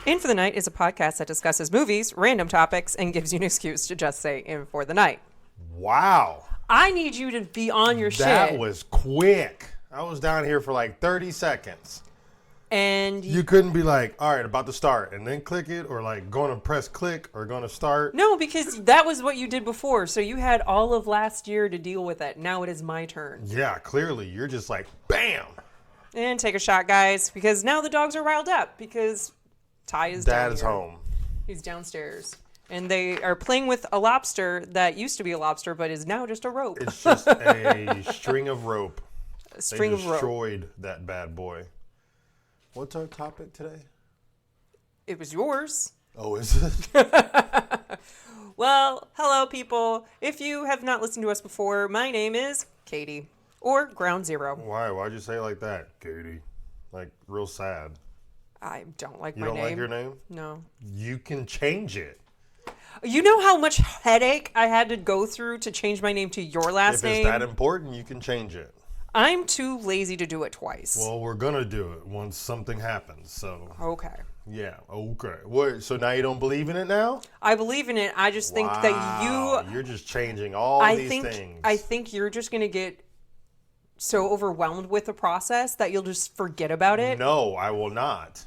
In for the Night is a podcast that discusses movies, random topics, and gives you an excuse to just say in for the night. Wow. I need you to be on your shit. That was quick. I was down here for like 30 seconds. And you couldn't be like, all right, about to start, and then click it, or like going to press click, or going to start. No, because that was what you did before. So you had all of last year to deal with it. Now it is my turn. Yeah, clearly. You're just like, bam. And take a shot, guys, because now the dogs are riled up because Ty is down Dad is here. home. He's downstairs. And they are playing with a lobster that used to be a lobster, but is now just a rope. It's just a string of rope. A string of rope. Destroyed that bad boy. What's our topic today? It was yours. Oh, is it? Well, hello, people. If you have not listened to us before, my name is Katie, or Ground Zero. Why? Why'd you say it like that, Katie? Like, real sad. I don't like You my don't name. like your name? No. You can change it. You know how much headache I had to go through to change my name to your last name? If it's that important, you can change it. I'm too lazy to do it twice. Well, we're going to do it once something happens, so. Okay. Yeah, okay. What? So now you don't believe in it now? I believe in it. I just think that You're just changing all these things. I think you're just going to get so overwhelmed with the process that you'll just forget about it. No, I will not.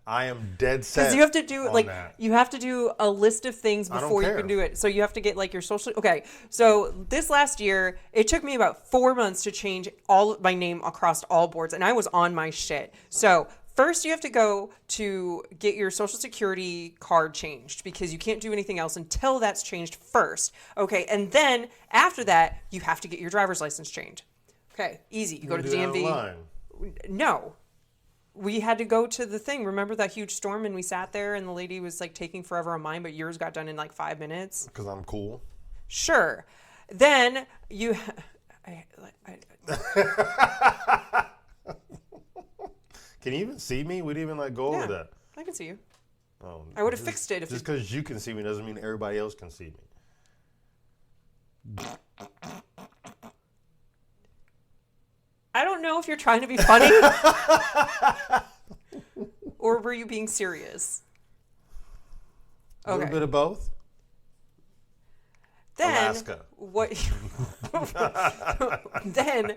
I am dead set. Because you have to do that. you have to do a list of things before you can do it. So you have to get like your social. Okay, so this last year it took me about 4 months to change all my name across all boards, and I was on my shit. So first you have to go to get your social security card changed because you can't do anything else until that's changed first. Okay, and then after that you have to get your driver's license changed. Okay, easy. You go to the DMV. Online. No. We had to go to the thing. Remember that huge storm and we sat there and the lady was like taking forever on mine, but yours got done in like 5 minutes? Because I'm cool. Sure. Then you... Can you even see me? We didn't even like go over that. I can see you. Oh, I would have fixed it. Just because you can see me doesn't mean everybody else can see me. I don't know if you're trying to be funny or were you being serious? A little bit of both. Then Alaska. Then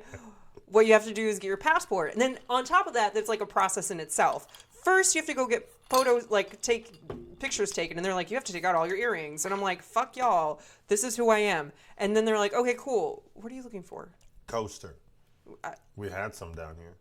what you have to do is get your passport. And then on top of that, there's like a process in itself. First, you have to go get photos, like take pictures taken. And they're like, you have to take out all your earrings. And I'm like, fuck y'all. This is who I am. And then they're like, okay, cool. What are you looking for? Coaster. We had some down here.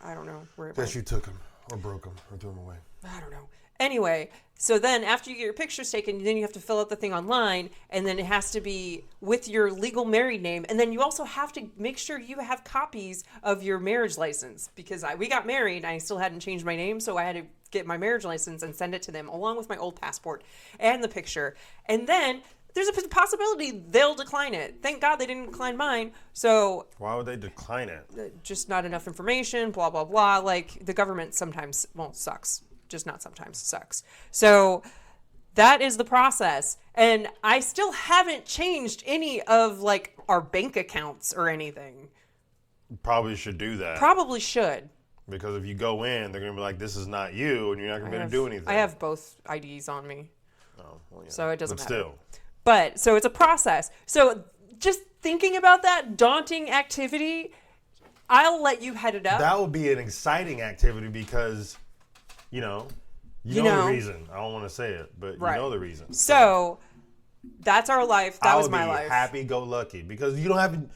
I don't know. Guess you took them or broke them or threw them away. I don't know. Anyway, so then after you get your pictures taken, then you have to fill out the thing online, and then it has to be with your legal married name. And then you also have to make sure you have copies of your marriage license because we got married and I still hadn't changed my name, so I had to get my marriage license and send it to them along with my old passport and the picture. And then there's a possibility they'll decline it. Thank God they didn't decline mine. So why would they decline it? Just not enough information, blah, blah, blah. Like the government sometimes, sucks. Just not sometimes, sucks. So that is the process. And I still haven't changed any of like our bank accounts or anything. Probably should do that. Probably should. Because if you go in, they're going to be like, this is not you, and you're not going to be able to do anything. I have both IDs on me. Oh, well, yeah. So it doesn't matter. Still. But, so it's a process. So just thinking about that daunting activity, I'll let you head it up. That would be an exciting activity because, you know the reason. I don't want to say it, but you know the reason. So that's our life. That was my life. I would be happy-go-lucky because you don't have to,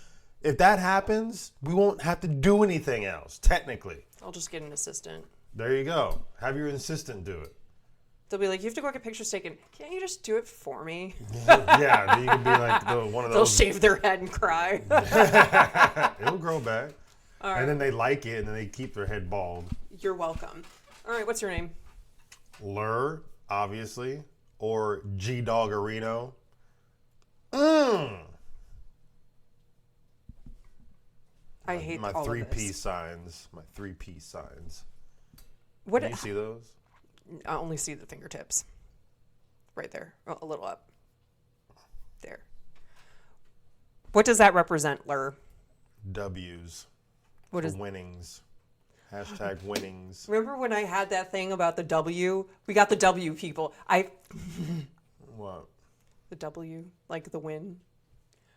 if that happens, we won't have to do anything else, technically. I'll just get an assistant. There you go. Have your assistant do it. They'll be like, you have to go get pictures taken. Can't you just do it for me? Yeah, you could be like one of those. They'll shave their head and cry. It'll grow back. All right. And then they like it, and then they keep their head bald. You're welcome. All right, what's your name? Lur, obviously, or G Doggerino. I hate my all of this. 3P signs. My 3P signs. What? Can you see those? I only see the fingertips. Right there. A little up. There. What does that represent, Lur? W's. What for is winnings? Hashtag winnings. Remember when I had that thing about the W? We got the W, people. What? The W, like the win.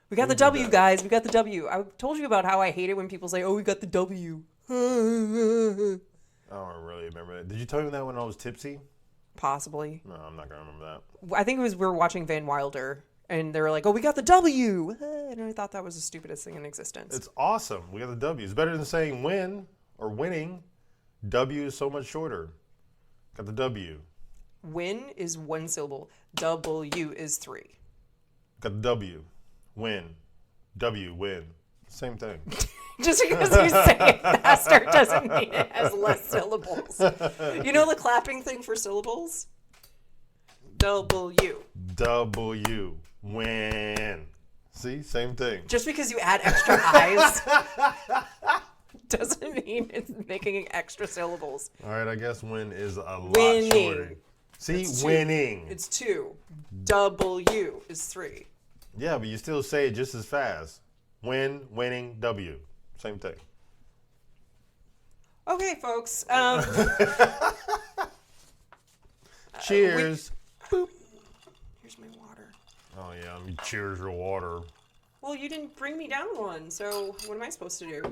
We got the W, guys. We got the W. I told you about how I hate it when people say, "Oh, we got the W." I don't really remember that. Did you tell me that when I was tipsy? Possibly. No, I'm not gonna remember that. I think it was we were watching Van Wilder, and they were like, "Oh, we got the W," and I thought that was the stupidest thing in existence. It's awesome. We got the W. It's better than saying win or winning. W is so much shorter. Got the W. Win is one syllable. W is three. Got the W. Win. W. Win. Same thing. Just because you say it faster doesn't mean it has less syllables. You know the clapping thing for syllables? W. W. Win. See? Same thing. Just because you add extra I's doesn't mean it's making extra syllables. All right, I guess win is a lot Winning. shorter. See? Winning. It's 2. W is 3. Yeah, but you still say it just as fast. Win, winning, W. Same thing. Okay, folks. Cheers. Boop. Here's my water. Oh, yeah. Let me cheers your water. Well, you didn't bring me down one, so what am I supposed to do?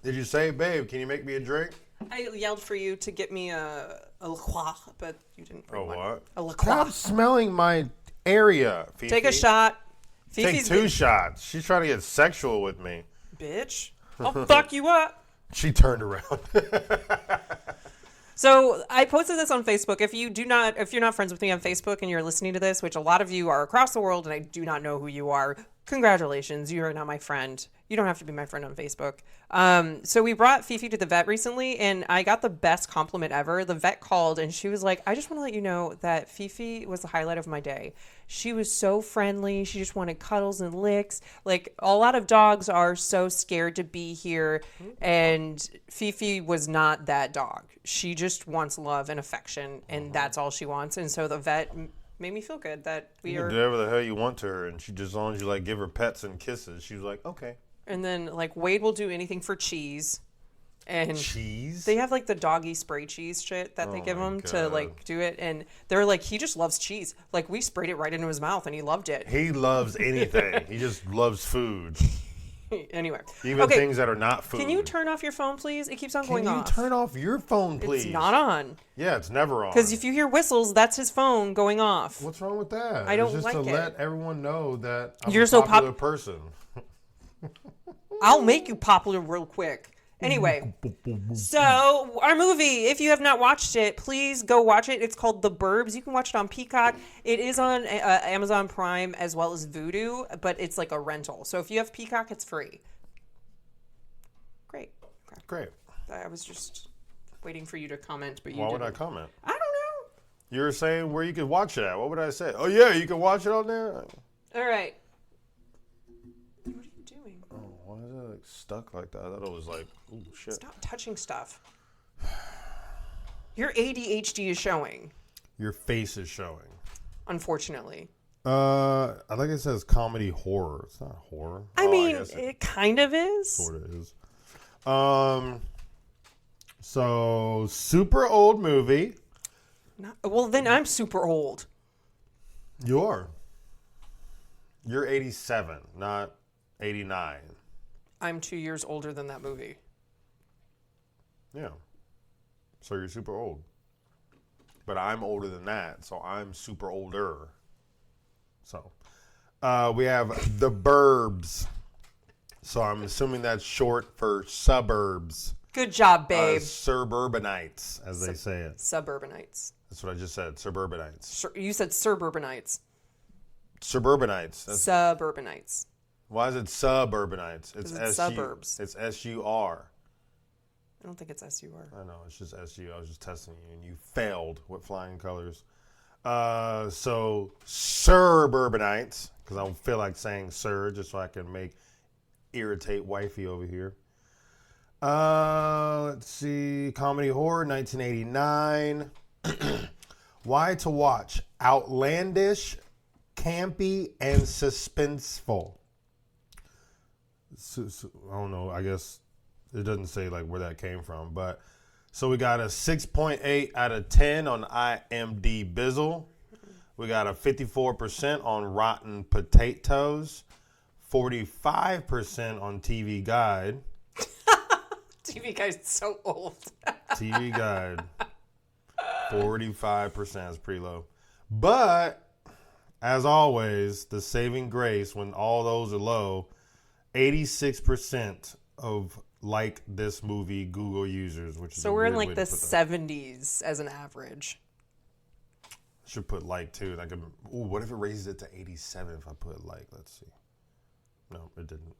Did you say, babe, can you make me a drink? I yelled for you to get me a La Croix, but you didn't bring one. what? A La Stop Croix. smelling my area, Fifi. Take a shot. Take Fifi's 2 shots. She's trying to get sexual with me. bitch. I'll fuck you up. She turned around. So I posted this on Facebook. If you're not friends with me on Facebook and you're listening to this, which a lot of you are across the world, and I do not know who you are, congratulations, you are not my friend. You don't have to be my friend on Facebook. So we brought Fifi to the vet recently, and I got the best compliment ever. The vet called, and she was like, "I just want to let you know that Fifi was the highlight of my day. She was so friendly. She just wanted cuddles and licks. Like, a lot of dogs are so scared to be here, and Fifi was not that dog. She just wants love and affection, and that's all she wants." And so the vet made me feel good that You can do whatever the hell you want to her, and she just, as long as you like give her pets and kisses, she was like, okay. And then like Wade will do anything for cheese. And Cheese? they have like the doggy spray cheese shit that they give him to like do it, and they're like, he just loves cheese. Like, we sprayed it right into his mouth and he loved it. He loves anything. He just loves food. Anyway, Even things that are not food. Can you turn off your phone, please? It keeps on going off. Can you turn off your phone, please? It's not on. Yeah, it's never on. Because if you hear whistles, that's his phone going off. What's wrong with that? I don't it's just like to it. let everyone know that I'm You're a so popular person. I'll make you popular real quick. Anyway, so our movie, if you have not watched it, please go watch it. It's called The Burbs. You can watch it on Peacock. It is on Amazon Prime as well as Vudu, but it's like a rental. So if you have Peacock, it's free. Great. Okay. Great. I was just waiting for you to comment, but you Why didn't. would I comment? I don't know. You were saying where you could watch it at. What would I say? Oh, yeah, you can watch it on there? All right. What are you doing? Oh, why is it like stuck like that? I thought it was like, oh, shit. Stop touching stuff. Your ADHD is showing, Your face is showing. unfortunately. I think it says comedy horror. It's not horror. I mean, guess it kind of is. Sort of is. So super old movie. Well, then I'm super old. You are. You're 87, not 89. I'm 2 years older than that movie. Yeah. So you're super old. But I'm older than that, so I'm super older. So we have The Burbs. So I'm assuming that's short for suburbs. Good job, babe. Suburbanites, as they say it. Suburbanites. That's what I just said. Suburbanites. You said suburbanites. Suburbanites. Suburbanites. Why is it suburbanites? It's suburbs. It's SUR. I don't think it's SUR. I know, it's just SU. I was just testing you, and you failed with flying colors. So suburbanites, because I don't feel like saying sir, just so I can irritate wifey over here. Let's see. Comedy horror, 1989. Why to watch? Outlandish, campy, and suspenseful. So, I don't know. I guess it doesn't say like where that came from, but so we got a 6.8 out of 10 on IMDb Bizzle. We got a 54% on Rotten Potatoes, 45% on TV Guide. TV Guide's so old. TV Guide, 45% is pretty low. But as always, the saving grace when all those are low, 86% of like this movie Google users, which is so we're in like the 70s as an average. Should put like too. Like, what if it raises it to 87 if I put like? Let's see. No, it didn't.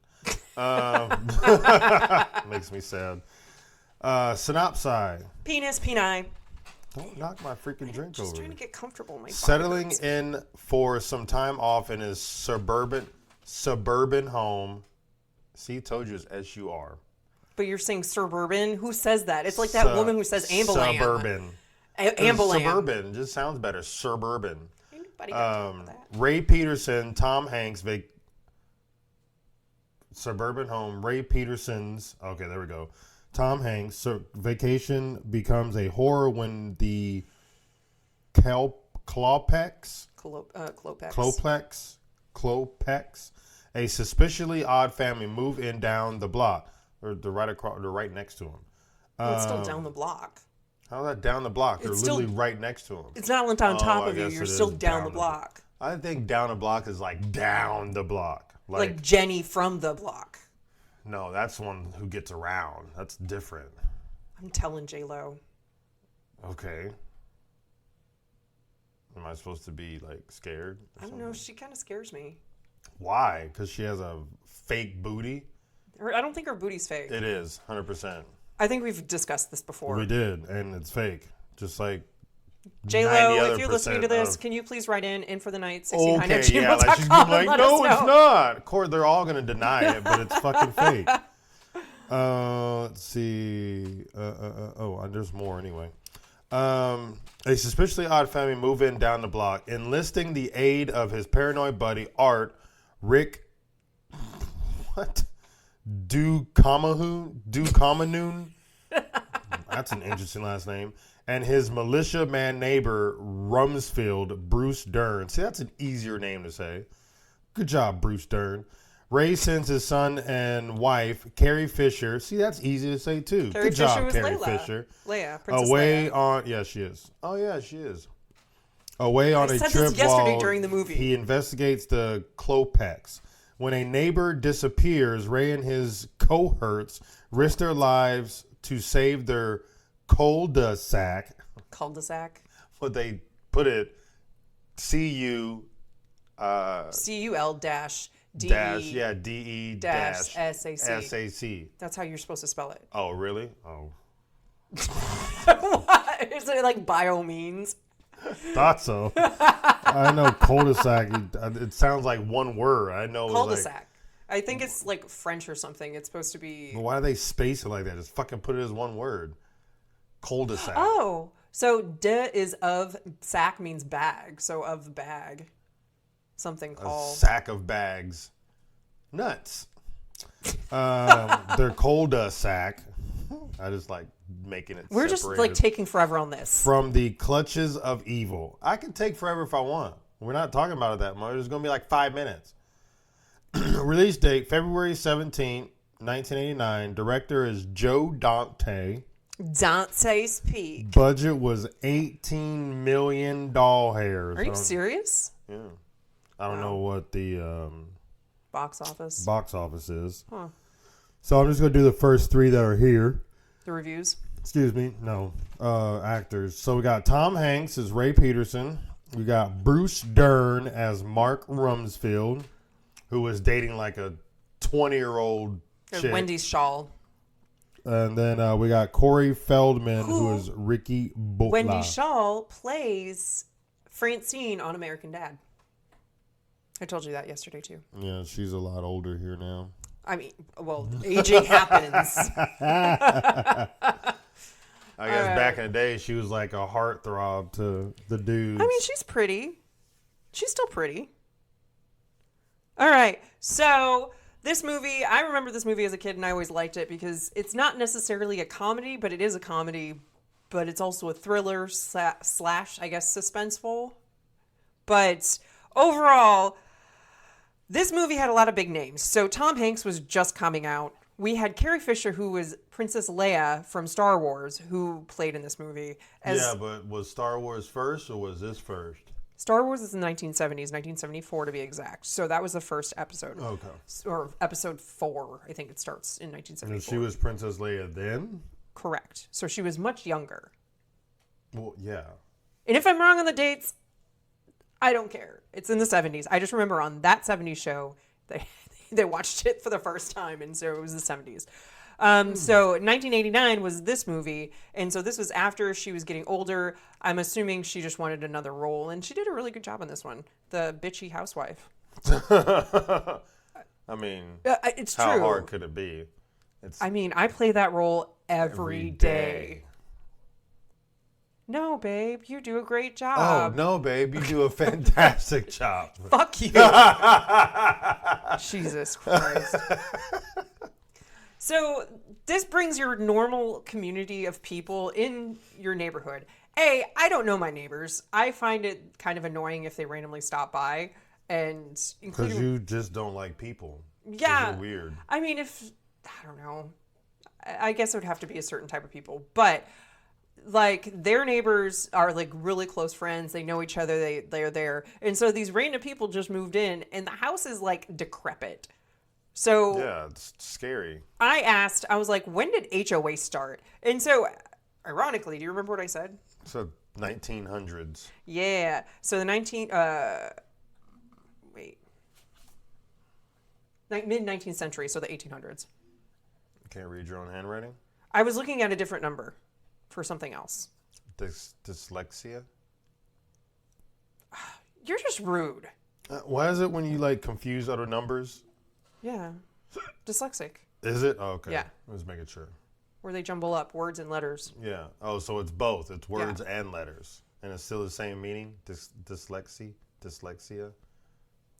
Makes me sad. Synopsis. Penis, peni. Don't knock my freaking drink Just over. trying to get comfortable. My Settling in for some time off in his suburban home. See, told you it's S-U-R. But you're saying suburban? Who says that? It's like that woman who says ambulam. Suburban. Ambulam. Suburban just sounds better. Suburban. Anybody got time for that? Ray Peterson, Tom Hanks, suburban home. Ray Peterson's. Okay, there we go. Tom Hanks. Vacation becomes a horror when the Klopeks, a suspiciously odd family move in down the block, or the right next to him. It's still down the block. How's that down the block? They're It's literally still, right next to him. It's not on top I of you. guess You're it still is down the block. I think down the block is like down the block. Like Jenny from the block. No, that's one who gets around. That's different. I'm telling J-Lo. Okay. Am I supposed to be like scared? I don't know. She kind of scares me. Why? Because she has a fake booty? I don't think her booty's fake. It is, 100%. I think we've discussed this before. We did, and it's fake. Just like J-Lo, if you're listening to this, can you please write in for the night, 69 okay, yeah, like she's gonna be like, no, it's not. Of course, they're all going to deny it, but it's fucking fake. Let's see. There's more anyway. A suspiciously odd family move in down the block, enlisting the aid of his paranoid buddy, Art, Rick, Ducomanoon. That's an interesting last name. And his militia man neighbor, Rumsfeld, Bruce Dern. See, that's an easier name to say. Good job, Bruce Dern. Ray sends his son and wife, Carrie Fisher. See, that's easy to say, too. Carrie Good Fisher job, was Carrie Layla. Fisher. Princess Leia. Yeah, she is. Oh, yeah, she is. Away on a said trip this yesterday while during the movie. He investigates the Klopeks. When a neighbor disappears, Ray and his cohorts risk their lives to save their cul-de-sac. Cul-de-sac? What they put it, C-U... C-U-L dash D-E dash, yeah, D-E dash S-A-C. S-A-C. That's how you're supposed to spell it. Oh, really? Oh. What? Is it like bio means? Thought so. I know cul-de-sac. It sounds like one word. I know Cul-de-sac. Like, I think it's like French or something. It's supposed to be... why do they space it like that? Just fucking put it as one word. Cul-de-sac. Oh, so de is of, sack means bag. So of bag. Something A called... sack of bags. Nuts. They're cul-de-sac. I just like making it We're separated. just like taking forever on this. From the clutches of evil. I can take forever if I want. We're not talking about it that much. It's going to be like 5 minutes. Release date, February 17th, 1989. Director is Joe Dante. Dante's Peak. Budget was $18 million doll hairs. Are you serious? Yeah. I don't know what the Box office. box office is. Huh. So I'm just going to do the first three that are here. The reviews. Excuse me. No. Actors. So we got Tom Hanks as Ray Peterson. We got Bruce Dern as Mark Rumsfeld, who was dating like a 20-year-old chick. Wendy's Shawl. And then we got Corey Feldman, who is Ricky Butler. Wendy Shaw plays Francine on American Dad. I told you that yesterday, too. Yeah, she's a lot older here now. I mean, well, aging happens. I guess back in the day, she was like a heartthrob to the dudes. I mean, she's pretty. She's still pretty. All right. So This movie, I remember this movie as a kid, and I always liked it because it's not necessarily a comedy, but it is a comedy, but it's also a thriller slash, I guess, suspenseful. But overall, this movie had a lot of big names. So Tom Hanks was just coming out. We had Carrie Fisher, who was Princess Leia from Star Wars, who played in this movie. Yeah, but was Star Wars first or was this first? Star Wars is in the 1970s, 1974 to be exact. So that was the first episode. Okay. Or episode 4, I think it starts in 1974. And she was Princess Leia then? Correct. So she was much younger. Well, yeah. And if I'm wrong on the dates, I don't care. It's in the 70s. I just remember on that 70s show, they watched it for the first time, and so it was the 70s. So 1989 was this movie, and so this was after she was getting older. I'm assuming she just wanted another role, and she did a really good job on this one. The bitchy housewife. I mean, it's how true. hard could it be? I mean, I play that role every day. No, babe, you do a great job. Oh, no, babe, you do a fantastic job. Fuck you. Jesus Christ. So this brings your normal community of people in your neighborhood. I don't know my neighbors. I find it kind of annoying if they randomly stop by, and Because you just don't like people. Yeah. You're weird. I mean, I don't know. I guess it would have to be a certain type of people, but like their neighbors are like really close friends. They know each other. They're there. And so these random people just moved in, and the house is like decrepit. So Yeah, it's scary. I was like, when did HOA start? And so ironically, do you remember what I said? So 1900s. Yeah. So the mid-19th century, so the 1800s. Can't read your own handwriting? I was looking at a different number for something else. Dyslexia? You're just rude. Why is it when you like confuse other numbers? Yeah. Dyslexic. Is it? Oh, okay. Yeah. I was making sure. Where they jumble up words and letters. Yeah. Oh, so it's both. It's words and letters. And it's still the same meaning? Dyslexia?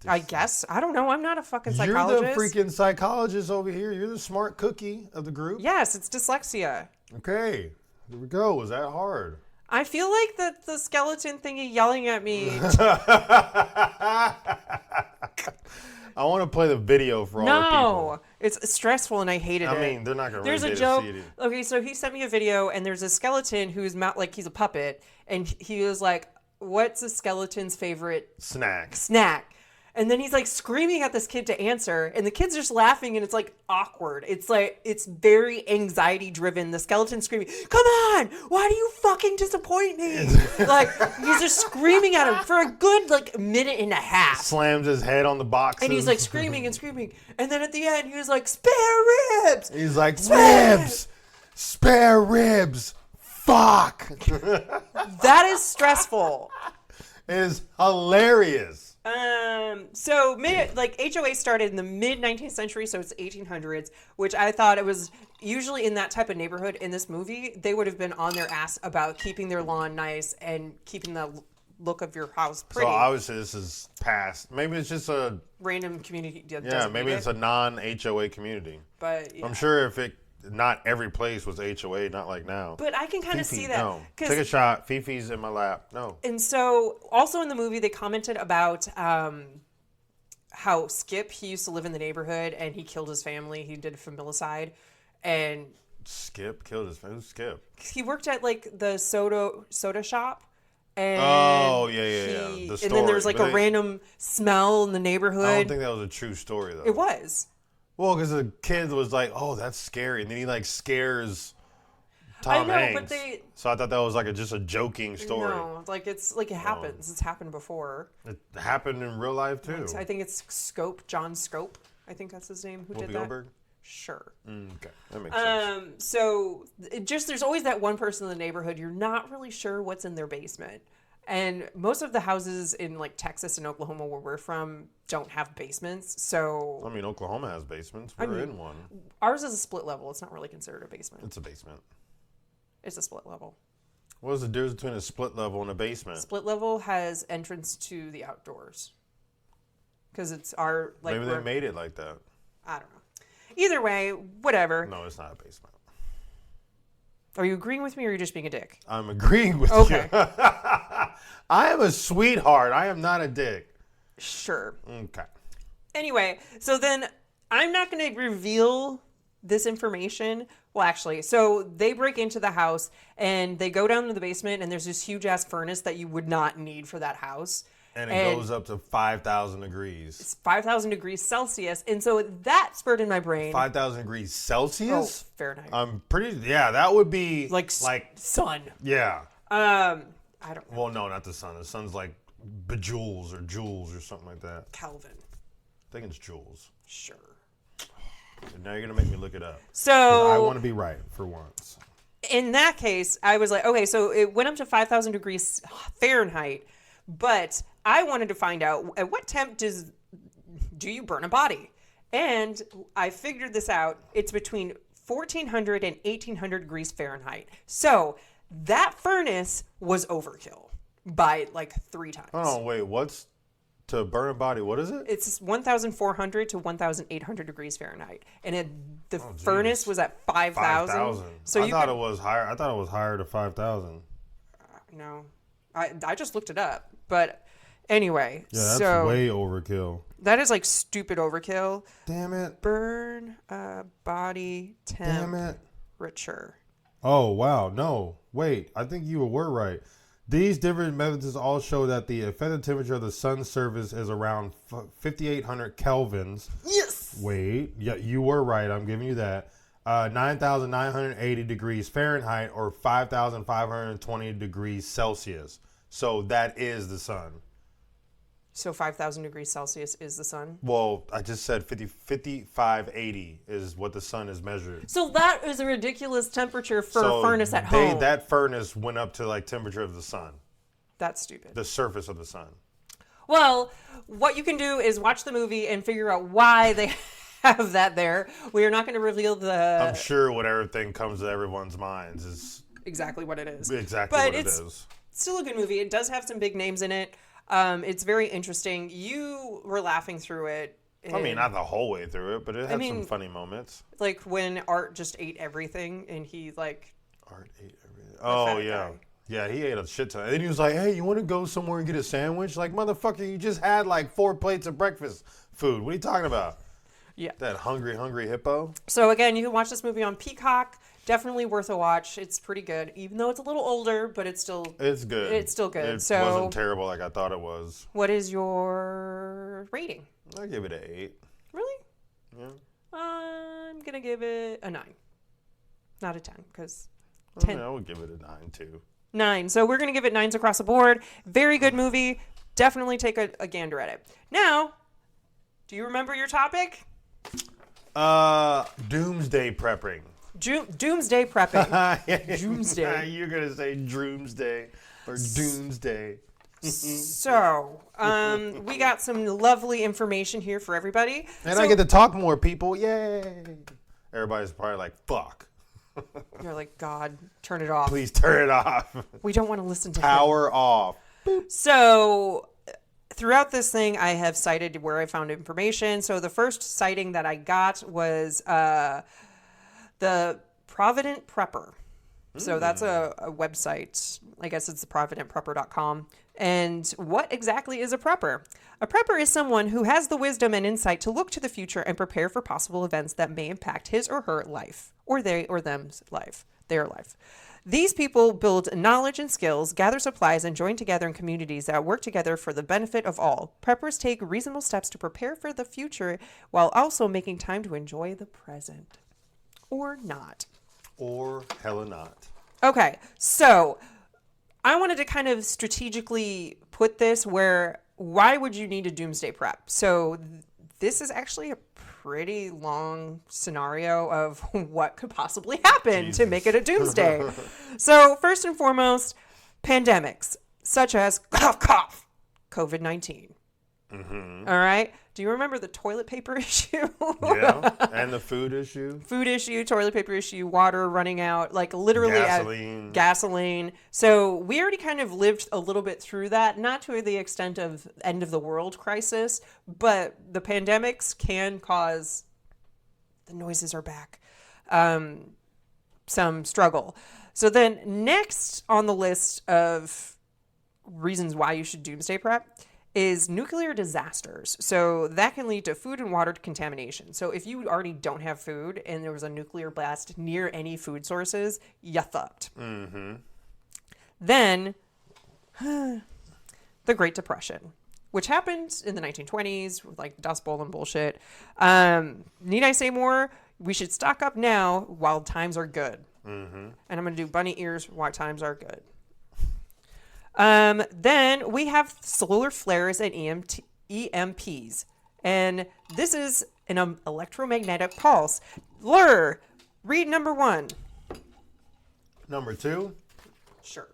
I guess. I don't know. I'm not a fucking psychologist. You're the freaking psychologist over here. You're the smart cookie of the group. Yes, it's dyslexia. Okay. Here we go. Was that hard? I feel like the skeleton thingy yelling at me. I want to play the video for all the people. No, it's stressful and I hated it. I mean, they're not going to There's a joke. Okay, so he sent me a video and there's a skeleton who's like he's a puppet, and he was like, "What's a skeleton's favorite snack?" And then he's like screaming at this kid to answer, and the kid's just laughing, and it's like awkward. It's like, it's very anxiety driven. The skeleton's screaming, "Come on, why do you fucking disappoint me?" Like, he's just screaming at him for a good like minute and a half. Slams his head on the boxes. And he's like screaming and screaming. And then at the end, he was like, "Spare ribs!" He's like, "Ribs! Spare ribs! Fuck!" That is stressful. It is hilarious. So HOA started in the mid 19th century, so it's 1800s, which I thought it was usually in that type of neighborhood. In this movie, they would have been on their ass about keeping their lawn nice and keeping the look of your house pretty. So obviously this is past. Maybe it's just a random community. Yeah, maybe it's a non-HOA community. But yeah. I'm sure not every place was HOA, not like now. But I can kind of see that. No. Take a shot. Fifi's in my lap. No. And so also in the movie, they commented about how Skip, he used to live in the neighborhood and he killed his family. He did familicide. And Skip killed his family? Who's Skip? He worked at like the soda shop. And The story. And then there was like a random smell in the neighborhood. I don't think that was a true story, though. It was. Well, because the kid was like, "Oh, that's scary," and then he like scares Tom Hanks. But so I thought that was like just a joking story. No, like it's like it happens. It's happened before. It happened in real life too. I think it's John Scope. I think that's his name. Who did that? Goldberg? Sure. Okay, that makes sense. So there's always that one person in the neighborhood you're not really sure what's in their basement. And most of the houses in like Texas and Oklahoma where we're from don't have basements. So I mean, Oklahoma has basements. We're in one. Ours is a split level. It's not really considered a basement. It's a basement. It's a split level. What is the difference between a split level and a basement? Split level has entrance to the outdoors. Because it's our like. Maybe they made it like that. I don't know. Either way, whatever. No, it's not a basement. Are you agreeing with me or are you just being a dick? I'm agreeing with Okay. you. I am a sweetheart. I am not a dick. Sure. Okay. Anyway, so then I'm not going to reveal this information. Well, actually, so they break into the house and they go down to the basement and there's this huge ass furnace that you would not need for that house. And it goes up to 5,000 degrees. It's 5,000 degrees Celsius. And so that spurred in my brain. 5,000 degrees Celsius? Oh, Fahrenheit. I'm pretty, yeah, that would be like sun. Yeah. I don't know. Well, no, not the sun. The sun's like bejoules or joules or something like that. Kelvin. I think it's joules. Sure. Now you're going to make me look it up. So I want to be right for once. In that case, I was like, okay, so it went up to 5,000 degrees Fahrenheit, but I wanted to find out at what temp do you burn a body? And I figured this out. It's between 1,400 and 1,800 degrees Fahrenheit. So that furnace was overkill by like 3 times. Oh, wait, what's to burn a body? What is it? It's 1,400 to 1,800 degrees Fahrenheit. And the furnace was at 5,000. So I thought it was higher. I thought it was higher to 5,000. No. I just looked it up. But anyway. Yeah, that's way overkill. That is like stupid overkill. Damn it. Burn a body temperature. Oh, wow. No. Wait. I think you were right. These different methods all show that the effective temperature of the sun's surface is around 5,800 kelvins. Yes. Wait. Yeah, you were right. I'm giving you that. 9,980 degrees Fahrenheit or 5,520 degrees Celsius. So that is the sun. So 5,000 degrees Celsius is the sun? Well, I just said 5,580 is what the sun is measured. So that is a ridiculous temperature for a furnace at home. That furnace went up to like temperature of the sun. That's stupid. The surface of the sun. Well, what you can do is watch the movie and figure out why they have that there. We are not going to reveal I'm sure what everything comes to everyone's minds is exactly what it is. Exactly but what it is. It's still a good movie. It does have some big names in it. It's very interesting. You were laughing through it. I mean, not the whole way through it, but it had some funny moments. Like when Art just ate everything and he like... Art ate everything. Oh, yeah. Guy. Yeah, he ate a shit ton. And then he was like, hey, you want to go somewhere and get a sandwich? Like, motherfucker, you just had like 4 plates of breakfast food. What are you talking about? Yeah. That hungry hippo. So again, you can watch this movie on Peacock. Definitely worth a watch. It's pretty good, even though it's a little older, but it's good. It's still good. It wasn't terrible like I thought it was. What is your rating? I give it an 8. Really? Yeah. I'm gonna give it a 9, not a 10, because 10. I would give it a 9 too. 9. So we're gonna give it 9s across the board. Very good movie. Definitely take a gander at it. Now, do you remember your topic? Doomsday prepping. Doomsday prepping. Doomsday. You're going to say Droomsday or Doomsday. So, we got some lovely information here for everybody. And I get to talk more, people. Yay. Everybody's probably like, fuck. You're like, God, turn it off. Please turn it off. We don't want to listen to Power off. So... Throughout this thing, I have cited where I found information. So the first citing that I got was the Provident Prepper. So that's a website. I guess it's the providentprepper.com. And what exactly is a prepper? A prepper is someone who has the wisdom and insight to look to the future and prepare for possible events that may impact his or her life, or they or them's life, their life. These people build knowledge and skills, gather supplies, and join together in communities that work together for the benefit of all. Preppers take reasonable steps to prepare for the future while also making time to enjoy the present. Or not. Or hella not. Okay, so I wanted to kind of strategically put this why would you need a doomsday prep? So this is actually a pretty long scenario of what could possibly happen to make it a doomsday. So first and foremost, pandemics such as cough, COVID-19. Mm-hmm. All right. Do you remember the toilet paper issue? Yeah. And the food issue. Food issue, toilet paper issue, water running out, like literally gasoline. So we already kind of lived a little bit through that, not to the extent of end of the world crisis, but the pandemics can cause the noises are back. Some struggle. So then next on the list of reasons why you should doomsday prep is nuclear disasters. So that can lead to food and water contamination. So if you already don't have food and there was a nuclear blast near any food sources, you fucked. Mm-hmm. Then the Great Depression, which happened in the 1920s with like Dust Bowl and bullshit. Need I say more? We should stock up now while times are good. Mm-hmm. And I'm going to do bunny ears while times are good. Then we have solar flares and EMPs. And this is an electromagnetic pulse. Lur, read number 1. Number 2. Sure.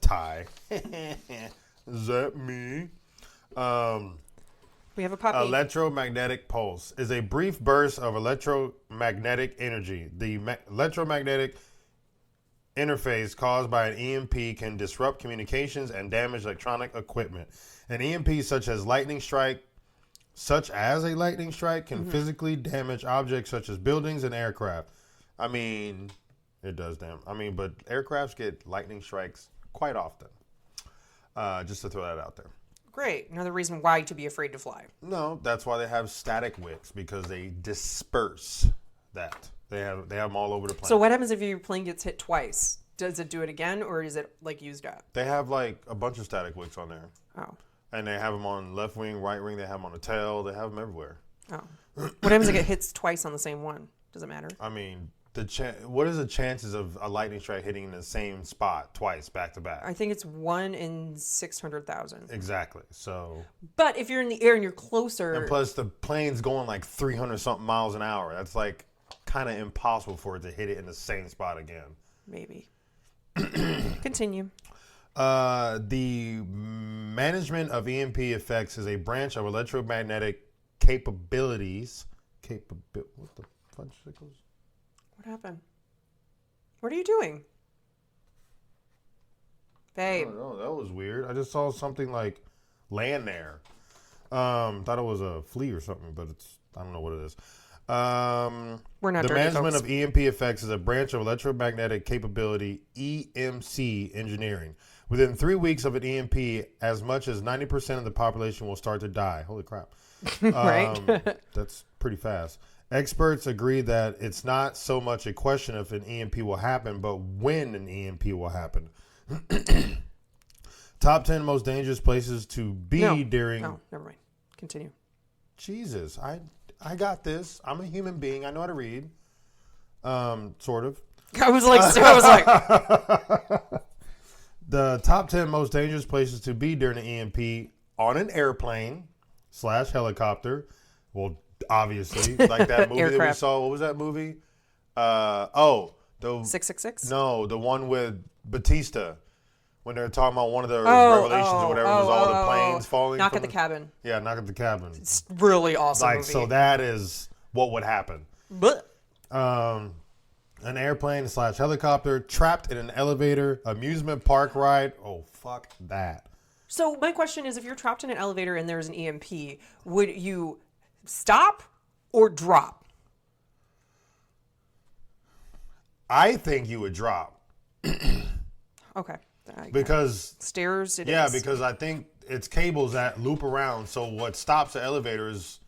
Ty. Is that me? We have a puppy. Electromagnetic pulse is a brief burst of electromagnetic energy. The electromagnetic interface caused by an EMP can disrupt communications and damage electronic equipment. An EMP such as a lightning strike can physically damage objects such as buildings and aircraft. I mean, it does but aircrafts get lightning strikes quite often. Just to throw that out there. Great. Another reason why to be afraid to fly. No, that's why they have static wicks, because they disperse that. They have them all over the planet. So what happens if your plane gets hit twice? Does it do it again, or is it like used up? They have like a bunch of static wicks on there. Oh. And they have them on left wing, right wing. They have them on the tail. They have them everywhere. Oh. What happens if it hits twice on the same one? Does it matter? I mean, what is the chances of a lightning strike hitting in the same spot twice, back to back? I think it's 1 in 600,000. Exactly. So. But if you're in the air and you're closer. And plus, the plane's going like 300 something miles an hour. That's like kind of impossible for it to hit it in the same spot again. Maybe. Continue. The management of EMP effects is a branch of electromagnetic capabilities. What the fudgesicles? What happened? What are you doing? Babe. I don't know. That was weird. I just saw something like land there. Thought it was a flea or something, but I don't know what it is. We're not the dirty management folks. of EMP effects is a branch of electromagnetic capability, EMC engineering. Within 3 weeks of an EMP, as much as 90% of the population will start to die. Holy crap. Right? That's pretty fast. Experts agree that it's not so much a question if an EMP will happen, but when an EMP will happen. Top 10 most dangerous places to be during... No, never mind. Continue. Jesus, I got this. I'm a human being. I know how to read. Sort of. I was like... The top 10 most dangerous places to be during an EMP: on an airplane / helicopter. Well, obviously, like that movie that we saw. What was that movie? The 666? No, the one with Batista. When they were talking about one of the revelations or whatever, was all the planes falling. Knock at the Cabin. Yeah, Knock at the Cabin. It's really awesome movie. So that is what would happen. But an airplane / helicopter, trapped in an elevator, amusement park ride. Oh, fuck that. So my question is, if you're trapped in an elevator and there's an EMP, would you stop or drop? I think you would drop. Okay. Because stairs, is. Because I think it's cables that loop around. So what stops the elevator is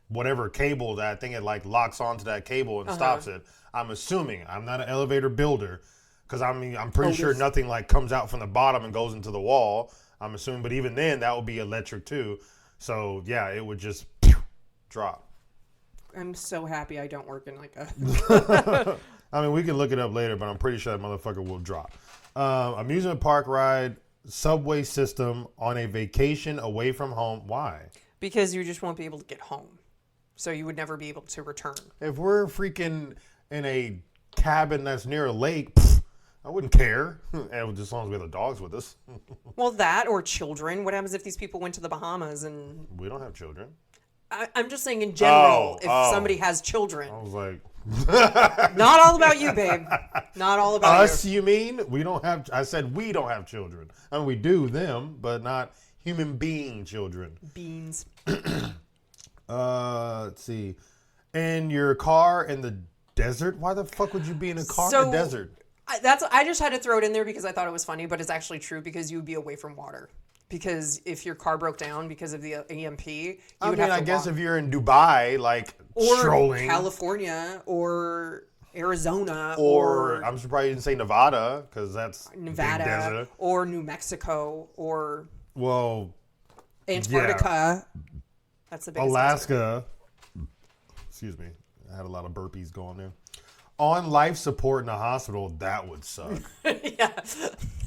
whatever cable that I think it like locks onto that cable and stops it. I'm assuming. I'm not an elevator builder, because I'm pretty sure nothing like comes out from the bottom and goes into the wall. I'm assuming, but even then that would be electric too. So yeah, it would just drop. I'm so happy I don't work in like a. I mean, we can look it up later, but I'm pretty sure that motherfucker will drop. Amusement park ride, subway system, on a vacation away from home. Why? Because you just won't be able to get home. So you would never be able to return. If we're freaking in a cabin that's near a lake, I wouldn't care. As long as we have the dogs with us. Well, that or children. What happens if these people went to the Bahamas and... We don't have children. I'm just saying in general, if somebody has children. I was like... Not all about you, babe. Not all about us, you mean? We don't have... I said we don't have children. I mean, we do them, but not human being children. Beans. Let's see. In your car in the desert? Why the fuck would you be in a car in the desert? I just had to throw it in there because I thought it was funny, but it's actually true because you would be away from water. Because if your car broke down because of the EMP, you would have to I guess walk. if you're in Dubai, like Or strolling, California, or Arizona, or I'm surprised you didn't say Nevada because that's Nevada, big desert. or New Mexico, or Yeah. Antarctica. That's the biggest Alaska. Excuse me. I had a lot of burpees going there. On life support in the hospital, that would suck. Yeah.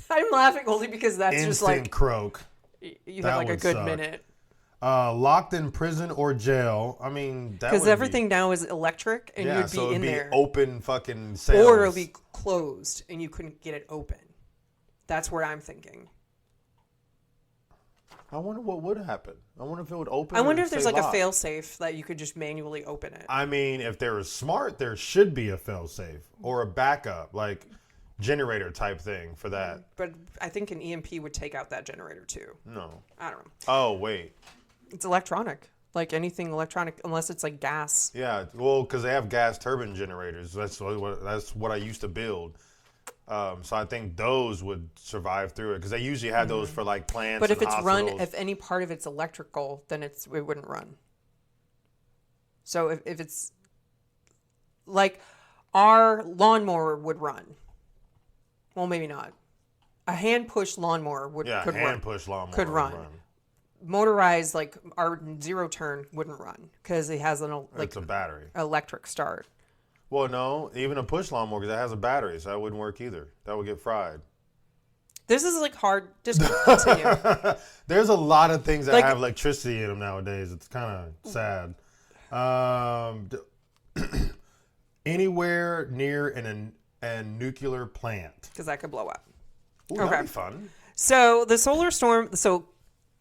I'm laughing only because that's Instant just like croak. you have like a good minute. Locked in prison or jail. I mean, that Because would everything now is electric and you'd be so it'd in be there. open fucking sales. Or it'll be closed and you couldn't get it open. That's what I'm thinking. I wonder what would happen. I wonder if it would open. I wonder if stay there's like locked. a fail safe that you could just manually open it. I mean, if they were smart, there should be a fail safe or a backup, like generator type thing for that. But I think an EMP would take out that generator too. No. I don't know. Oh, wait. It's electronic. Like anything electronic, unless it's like gas. Yeah, well, because they have gas turbine generators. That's what I used to build. So I think those would survive through it because they usually have those for like plants. But if and it's hospitals. run, if any part of it's electrical, then it wouldn't run. So if it's like our lawnmower would run. Well, maybe not. A hand push lawnmower could run. Push lawnmower could run. Motorized, like our zero turn, wouldn't run because it has It's a battery. electric start. Well, no, even a push lawnmower because it has a battery, so that wouldn't work either. That would get fried. This is like hard. Just continue. There's a lot of things that Like- have electricity in them nowadays. It's kind of sad. Anywhere near a nuclear plant. Because that could blow up. Ooh, Okay. that'd be fun. So the solar storm.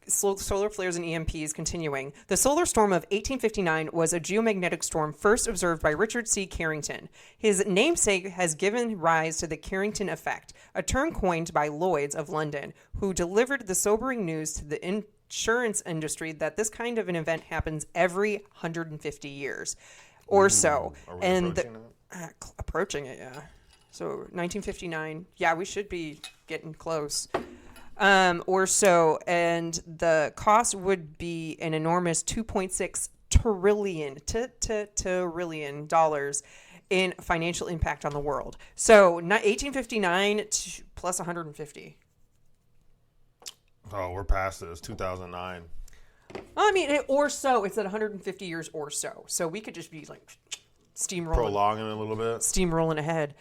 Solar flares and EMPs continuing. The solar storm of 1859 was a geomagnetic storm first observed by Richard C. Carrington. His namesake has given rise to the Carrington effect, a term coined by Lloyd's of London, who delivered the sobering news to the insurance industry that this kind of an event happens every 150 years or so. Are we And approaching approaching it, yeah. So 1959, yeah, we should be getting close. Or so, and the cost would be an enormous $2.6 trillion dollars in financial impact on the world. So 1859 plus 150. Oh, we're past this. 2009. I mean, it's at 150 years or so. So we could just be like Prolonging it a little bit. steamrolling ahead.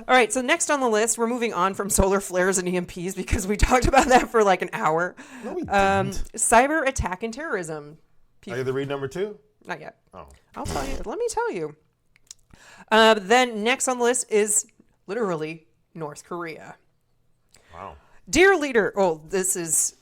All right, so next on the list, we're moving on from solar flares and EMPs because we talked about that for like an hour. No, we didn't. Cyber attack and terrorism. I get to read number 2? Not yet. Oh. I'll tell you. Let me tell you. Then next on the list is literally North Korea. Wow. Dear leader, this is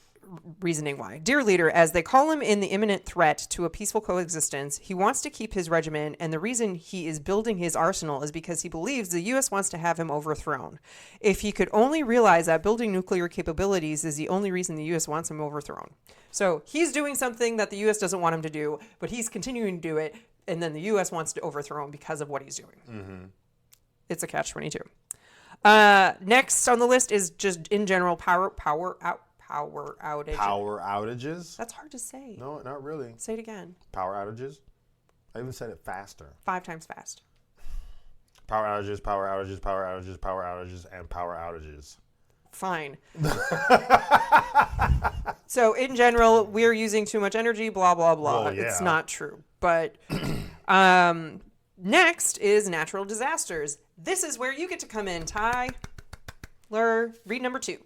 reasoning why. Dear leader, as they call him in the imminent threat to a peaceful coexistence, he wants to keep his regime, and the reason he is building his arsenal is because he believes the U.S. wants to have him overthrown. If he could only realize that building nuclear capabilities is the only reason the U.S. wants him overthrown. So he's doing something that the U.S. doesn't want him to do, but he's continuing to do it, and then the U.S. wants to overthrow him because of what he's doing. Mm-hmm. It's a catch-22. Next on the list is just in general power outages. Power outages? That's hard to say. No, not really. Say it again. Power outages? I even said it faster. 5 times fast. Power outages, power outages, power outages, power outages, and power outages. Fine. So in general, we're using too much energy, blah, blah, blah. Well, yeah. It's not true. But next is natural disasters. This is where you get to come in, Tyler. Read number 2.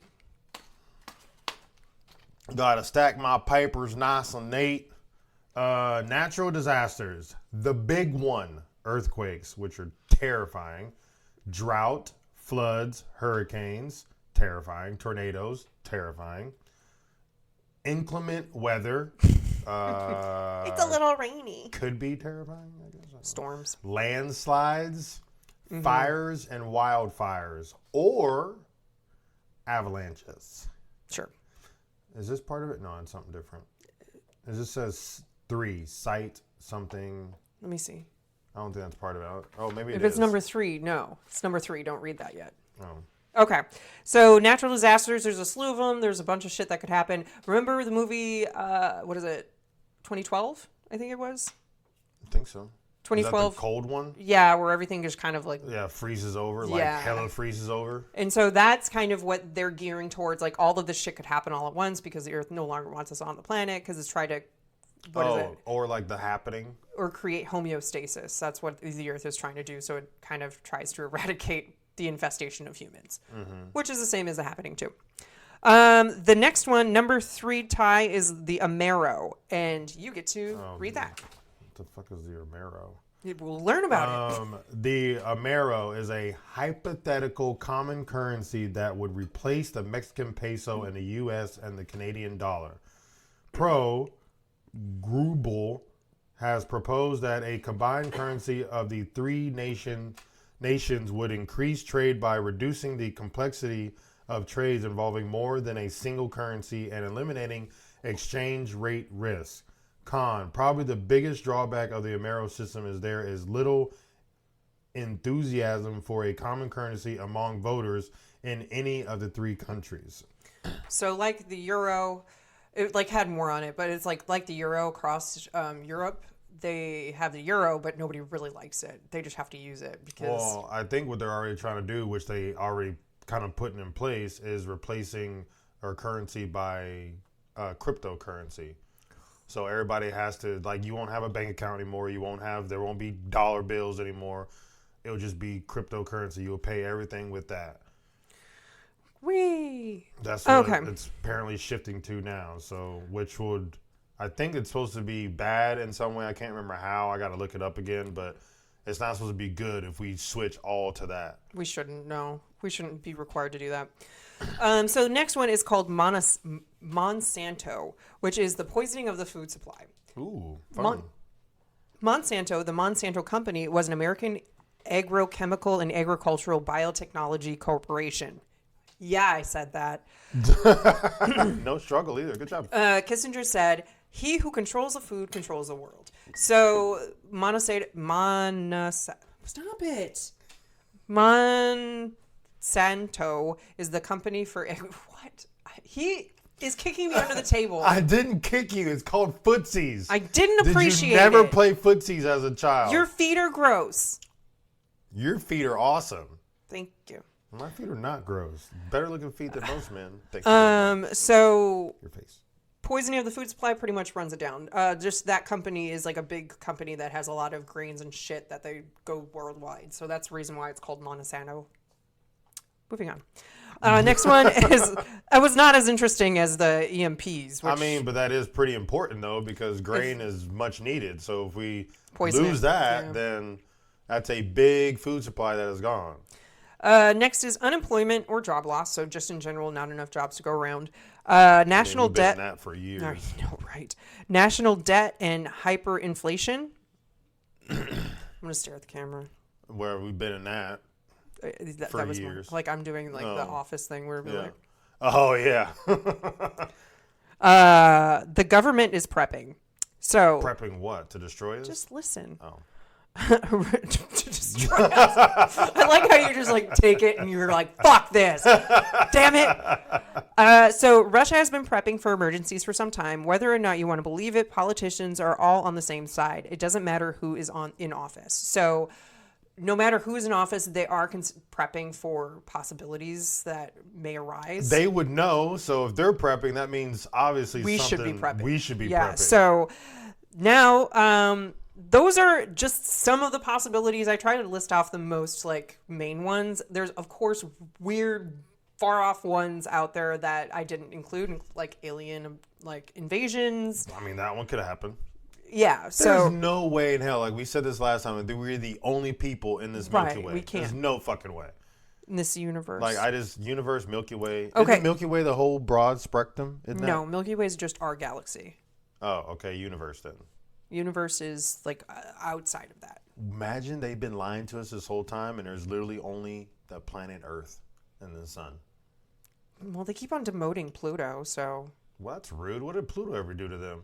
Gotta stack my papers nice and neat. Natural disasters. The big one. Earthquakes, which are terrifying. Drought, floods, hurricanes, terrifying. Tornadoes, terrifying. Inclement weather. It's a little rainy. Could be terrifying, I guess. Storms. Landslides, fires, and wildfires. Or avalanches. Sure. Is this part of it? No, it's something different. It just says 3. Cite something. Let me see. I don't think that's part of it. Oh, maybe it If is. it's number 3, no. It's number 3. Don't read that yet. Oh. Okay. So natural disasters, there's a slew of them. There's a bunch of shit that could happen. Remember the movie, what is it? 2012, I think it was? I think so. 2012. Is that the cold one? Yeah, where everything just kind of like... Yeah, freezes over. Yeah. Like hella freezes over. And so that's kind of what they're gearing towards. Like all of this shit could happen all at once because the Earth no longer wants us on the planet because it's trying to... What is it? Or like the happening. Or create homeostasis. That's what the Earth is trying to do. So it kind of tries to eradicate the infestation of humans, which is the same as the happening too. The next one, number 3 tie, is the Amero, and you get to read that. What the fuck is the Amero? We'll learn about it. The Amero is a hypothetical common currency that would replace the Mexican peso in the U.S. and the Canadian dollar. Grubel has proposed that a combined currency of the 3 nations would increase trade by reducing the complexity of trades involving more than a single currency and eliminating exchange rate risk. Con, probably the biggest drawback of the Amero system is there is little enthusiasm for a common currency among voters in any of the 3 countries. So like the euro, it like had more on it, but it's like the euro across Europe. They have the euro, but nobody really likes it. They just have to use it because... Well, I think what they're already trying to do, which they already kind of putting in place, is replacing our currency by cryptocurrency. So everybody has to, like, you won't have a bank account anymore. There won't be dollar bills anymore. It'll just be cryptocurrency. You'll pay everything with that. That's what it's apparently shifting to now. So, which would... I think it's supposed to be bad in some way. I can't remember how. I got to look it up again, but it's not supposed to be good if we switch all to that. We shouldn't. No, we shouldn't be required to do that. So the next one is called Monsanto, which is the poisoning of the food supply. Ooh, fun. Monsanto, the Monsanto company, was an American agrochemical and agricultural biotechnology corporation. Yeah, I said that. No struggle either. Good job. Kissinger said, "He who controls the food controls the world." So Monsanto is the company for what? He is kicking me under the table. I didn't kick you. It's called footsies. I didn't appreciate it. Did you never play footsies as a child? Your feet are gross. Your feet are awesome. Thank you. My feet are not gross. Better looking feet than most men. Thank you. So your face. Poisoning of the food supply pretty much runs it down. Just that company is like a big company that has a lot of grains and shit that they go worldwide. So that's the reason why it's called Monsanto. Moving on. Next one is, it was not as interesting as the EMPs. Which, but that is pretty important though, because grain is much needed. So if we lose lose that, then that's a big food supply that is gone. Next is unemployment or job loss. So just in general, not enough jobs to go around. National debt. Been that for years. I know, right? National debt and hyperinflation. I'm gonna stare at the camera. Where we've been in that for was years. Like I'm doing like the office thing where we're like, oh yeah. The government is prepping. So prepping what? To destroy us? Just listen. Oh. To destroy us. I like how you just like take it and you're like, fuck this. Damn it. So Russia has been prepping for emergencies for some time. Whether or not you want to believe it, politicians are all on the same side. It doesn't matter who is in office. So no matter who is in office, they are prepping for possibilities that may arise. They would know. So if they're prepping, that means obviously we should be prepping. We should be prepping. So now, those are just some of the possibilities. I try to list off the most like main ones. There's of course weird, far off ones out there that I didn't include, like alien like invasions. I mean, that one could have happened. Yeah. So there's no way in hell. Like we said this last time, that we're the only people in this Milky Way. We can't. There's no fucking way. In this universe. Like universe, Milky Way. Okay. Isn't Milky Way the whole broad spectrum? No, Milky Way is just our galaxy. Oh, okay. Universe then. Universe is like outside of that. Imagine they've been lying to us this whole time, and there's literally only the planet Earth and the sun. Well, they keep on demoting Pluto, so. Well, that's rude. What did Pluto ever do to them?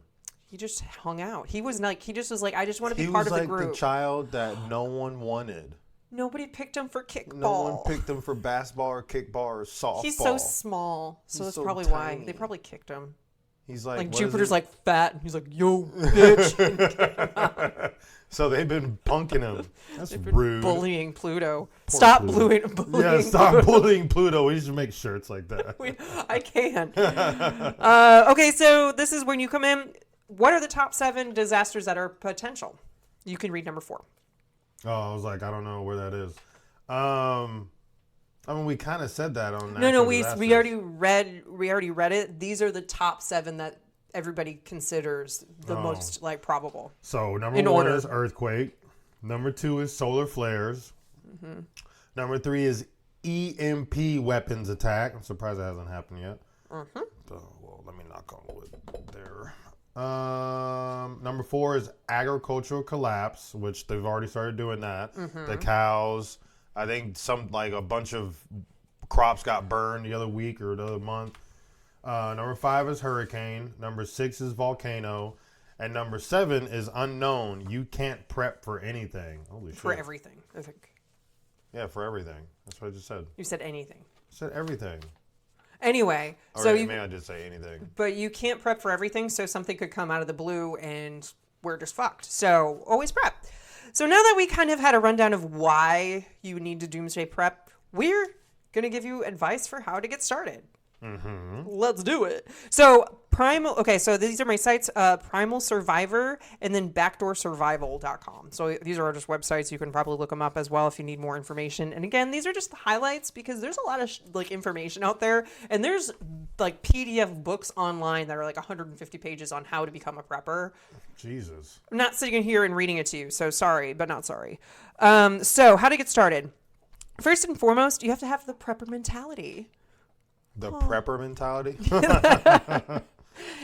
He just hung out. He just was like, I just want to be He part was of the like group. the child that no one wanted. Nobody picked him for kickball. No one picked him for basketball or kickball or softball. He's so small, so He's that's so probably tiny. why they probably kicked him. He's like, Like what is Jupiter's he? like fat, and he's like, yo, bitch. So they've been punking him. That's They've been rude. bullying Pluto. Poor Stop Pluto. bullying. Yeah, stop bullying Pluto. We should make shirts like that. I can. Okay, so this is when you come in. What are the top 7 disasters that are potential? You can read number 4. Oh, I was like, I don't know where that is. I mean, we kind of said that on. No, we already read it. These are the top 7 that everybody considers the most like probable. So number In 1 order. is earthquake. Number 2 is solar flares. Mm-hmm. Number 3 is EMP weapons attack. I'm surprised that hasn't happened yet. Mm-hmm. Well, let me knock on wood there. Number 4 is agricultural collapse, which they've already started doing that. Mm-hmm. The cows, I think a bunch of crops got burned the other week or the other month. Number 5 is hurricane. Number 6 is volcano. And number 7 is unknown. You can't prep for anything. Holy shit. For everything, I think. Yeah, for everything. That's what I just said. You said anything. I said everything. Anyway, Or so maybe I did say anything. but you can't prep for everything, so something could come out of the blue and we're just fucked. So always prep. So now that we kind of had a rundown of why you need to doomsday prep, we're going to give you advice for how to get started. Mm-hmm. Let's do it. So so these are my sites, Primal Survivor and then backdoorsurvival.com. So these are just websites. You can probably look them up as well if you need more information. And again, these are just the highlights because there's a lot of information out there, and there's like PDF books online that are like 150 pages on how to become a prepper. Jesus. I'm not sitting here and reading it to you, so sorry, but not sorry. So how to get started. First and foremost, you have to have the prepper mentality. The prepper mentality?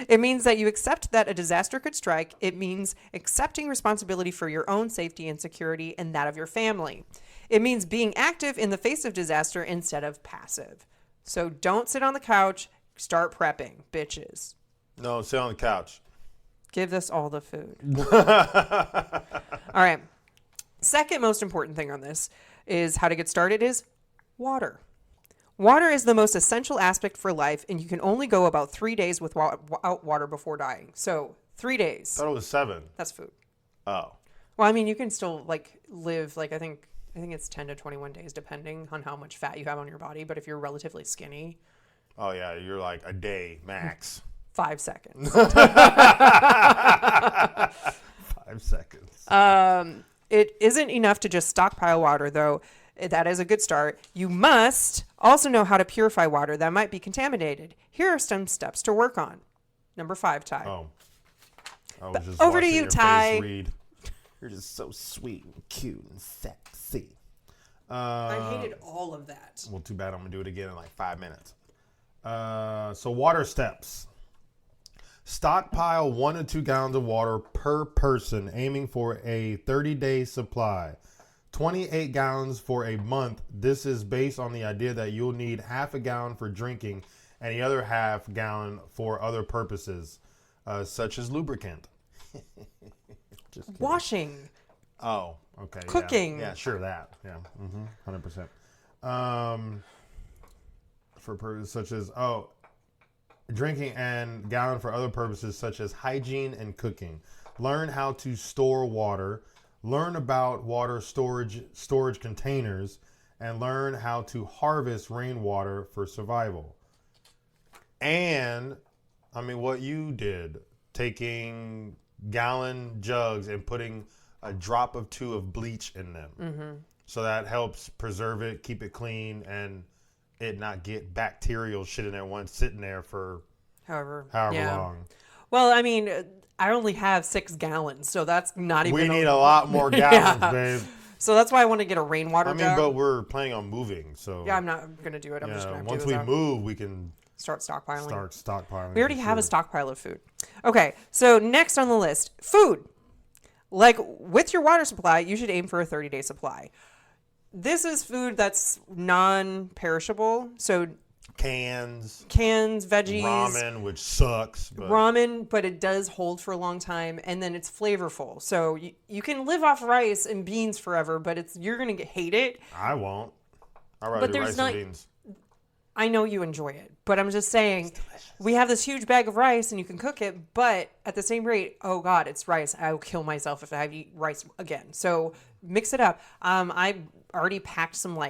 It means that you accept that a disaster could strike. It means accepting responsibility for your own safety and security and that of your family. It means being active in the face of disaster instead of passive. So don't sit on the couch. Start prepping, bitches. No, sit on the couch. Give us all the food. All right. Second most important thing on this is how to get started is water. Water is the most essential aspect for life, and you can only go about 3 days without water before dying. So 3 days. I thought it was 7. That's food. Oh. Well, I mean, you can still live I think it's 10 to 21 days depending on how much fat you have on your body. But if you're relatively skinny, Oh, yeah, you're like a day max. 5 seconds. 5 seconds. It isn't enough to just stockpile water, though. That is a good start. You must also know how to purify water that might be contaminated. Here are some steps to work on. Number 5, Ty. Oh. I was just over to watching you, your Ty. face read. You're just so sweet and cute and sexy. I hated all of that. Well, too bad. I'm going to do it again in like 5 minutes. So water steps. Stockpile 1 to 2 gallons of water per person, aiming for a 30-day supply. 28 gallons for a month. This is based on the idea that you'll need half a gallon for drinking and the other half gallon for other purposes, such as lubricant. Just kidding. Washing. Oh, okay. Cooking. Yeah, sure, that. Yeah, 100%. For purposes such as, drinking and gallon for other purposes such as hygiene and cooking. Learn how to store water. Learn about water storage containers, and learn how to harvest rainwater for survival. And, I mean, what you did, taking gallon jugs and putting a drop of 2 of bleach in them. Mm-hmm. So that helps preserve it, keep it clean, and it not get bacterial shit in there once sitting there for however long. Well, I mean, I only have 6 gallons, so that's not even. We need a lot more gallons, babe. So that's why I want to get a rainwater jug. But we're planning on moving, so. Yeah, I'm not going to do it. I'm just going to once we move, we can start stockpiling. We already have a stockpile of food. Okay, so next on the list, food. Like with your water supply, you should aim for a 30-day supply. This is food that's non-perishable, so Cans, veggies, ramen, which sucks. but it does hold for a long time, and then it's flavorful. So you can live off rice and beans forever, but you're gonna hate it. I won't. I'd rather do rice and beans. I know you enjoy it, but I'm just saying, we have this huge bag of rice and you can cook it, but at the same rate, oh God, it's rice. I will kill myself if I eat rice again. So mix it up. I already packed some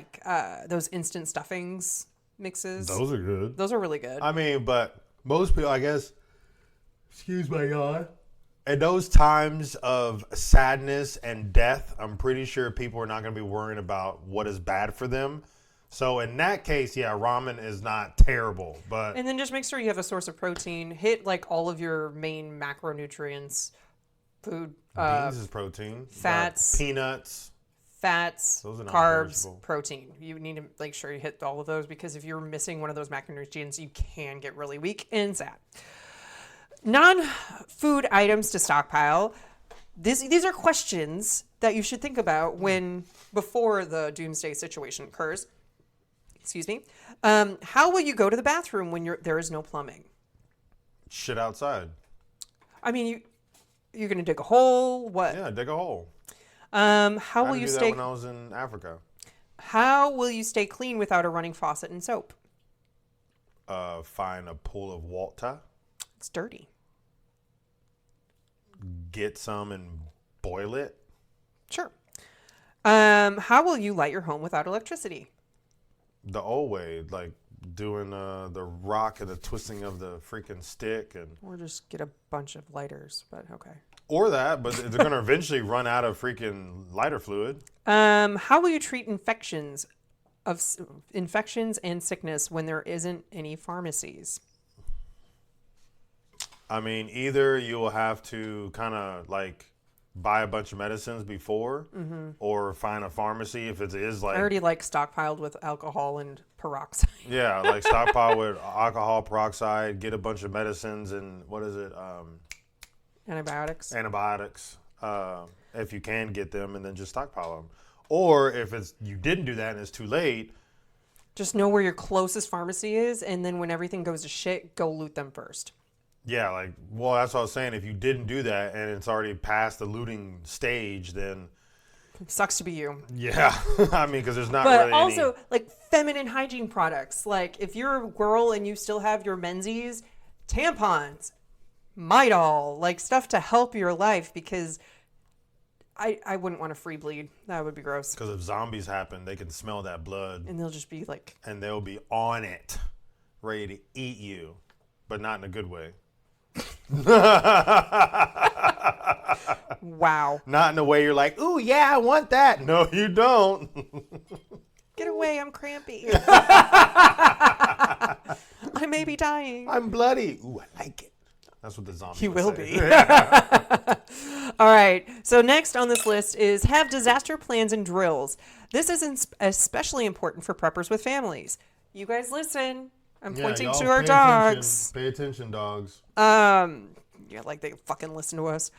those instant stuffings mixes. Those are good. Those are really good. I mean, but most people, I guess, excuse my God. In those times of sadness and death, I'm pretty sure people are not going to be worrying about what is bad for them. So in that case, yeah, ramen is not terrible, but and then just make sure you have a source of protein. Hit all of your main macronutrients, food. Beans is protein. Fats, peanuts, those are carbs, protein. You need to make sure you hit all of those because if you're missing one of those macronutrients, you can get really weak and sad. Non-food items to stockpile. These are questions that you should think about before the doomsday situation occurs. Excuse me. How will you go to the bathroom when there is no plumbing? Shit outside. I mean, you're going to dig a hole? What? Yeah, dig a hole. How will you stay? That when I was in Africa. How will you stay clean without a running faucet and soap? Find a pool of water. It's dirty. Get some and boil it. Sure. How will you light your home without electricity? The old way, like doing the rock and the twisting of the freaking stick, or just get a bunch of lighters. But okay. Or that, but they're gonna eventually run out of freaking lighter fluid. How will you treat infections and sickness when there isn't any pharmacies? I mean, either you will have to kind of buy a bunch of medicines before, or find a pharmacy if it is I already stockpiled with alcohol and peroxide. Yeah, stockpile with alcohol, peroxide, get a bunch of medicines and what is it? Antibiotics. If you can get them, and then just stockpile them. Or if you didn't do that and it's too late, just know where your closest pharmacy is, and then when everything goes to shit, go loot them first. Yeah, that's what I was saying. If you didn't do that and it's already past the looting stage, then it sucks to be you. Yeah, I mean, because there's not. But really also, feminine hygiene products. If you're a girl and you still have your Menzies, tampons, Midol, stuff to help your life, because I wouldn't want to free bleed. That would be gross. Because if zombies happen, they can smell that blood, and they'll just be and they'll be on it, ready to eat you, but not in a good way. Wow. Not in a way you're like, ooh, yeah, I want that. No, you don't. Get away, I'm crampy. I may be dying. I'm bloody. Ooh, I like it. That's what the zombie You will say. be. All right. So next on this list is have disaster plans and drills. This is especially important for preppers with families. You guys listen. I'm pointing to our dogs. Pay attention, dogs. Yeah, they fucking listen to us.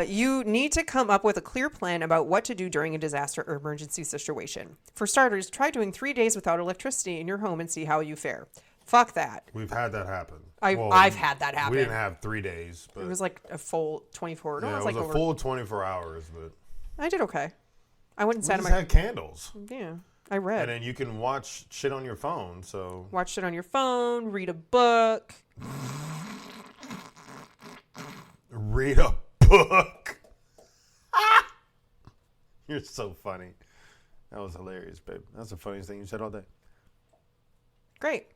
You need to come up with a clear plan about what to do during a disaster or emergency situation. For starters, try doing 3 days without electricity in your home and see how you fare. Fuck that. We've had that happen. I've had that happen. We didn't have 3 days. But it was a full 24. Yeah, it was a full 24 hours. But I did okay. I went and sat in my... had candles. Yeah. I read. And then you can watch shit on your phone, so... Watch shit on your phone, read a book. Read a book? You're so funny. That was hilarious, babe. That's the funniest thing you said all day. Great.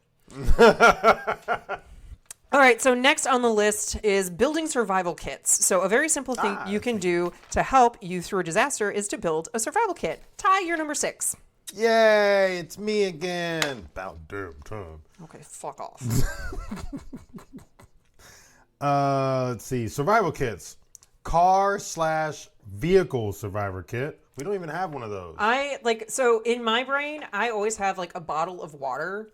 All right, so next on the list is building survival kits. So a very simple thing you can do to help you through a disaster is to build a survival kit. Ty, you're number 6. Yay, it's me again. About damn time. Okay, fuck off. Let's see. Survival kits. Car/vehicle survivor kit. We don't even have one of those. So in my brain, I always have a bottle of water.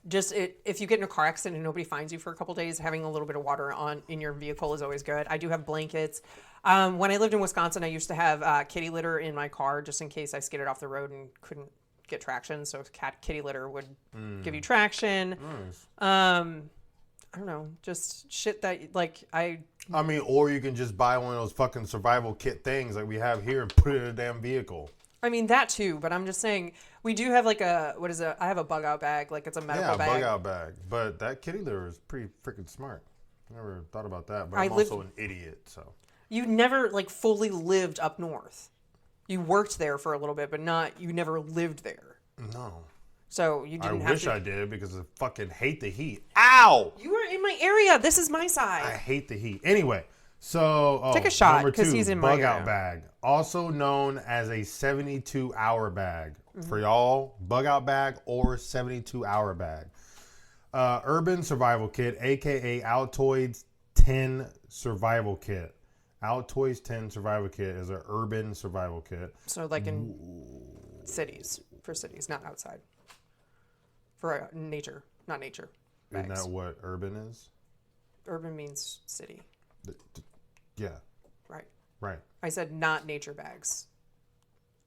If you get in a car accident and nobody finds you for a couple days, having a little bit of water in your vehicle is always good. I do have blankets. When I lived in Wisconsin, I used to have kitty litter in my car just in case I skidded off the road and couldn't get traction. So kitty litter would give you traction. Nice. I don't know, just shit that like I mean, or you can just buy one of those fucking survival kit things like we have here and put it in a damn vehicle. I mean that too, but I'm just saying we do have like I have a bug out bag, like it's a medical bag. Yeah, bug out bag. But that kitty litter is pretty freaking smart. I never thought about that, but I'm also an idiot, so. You never like fully lived up north. You worked there for a little bit, but you never lived there. No. So you didn't have to. I wish I did because I fucking hate the heat. Ow! You were in my area. This is my side. I hate the heat. Anyway, so take a shot because he's in my area. Bug out bag, also known as a 72-hour bag. For y'all, bug out bag or 72-hour bag. Urban survival kit, aka Altoids 10 survival kit. Altoids 10 survival kit is an urban survival kit. So like in cities, for cities, not outside. For nature, not nature. Isn't that what urban is? Urban means city. Yeah. Right. Right. I said not nature bags.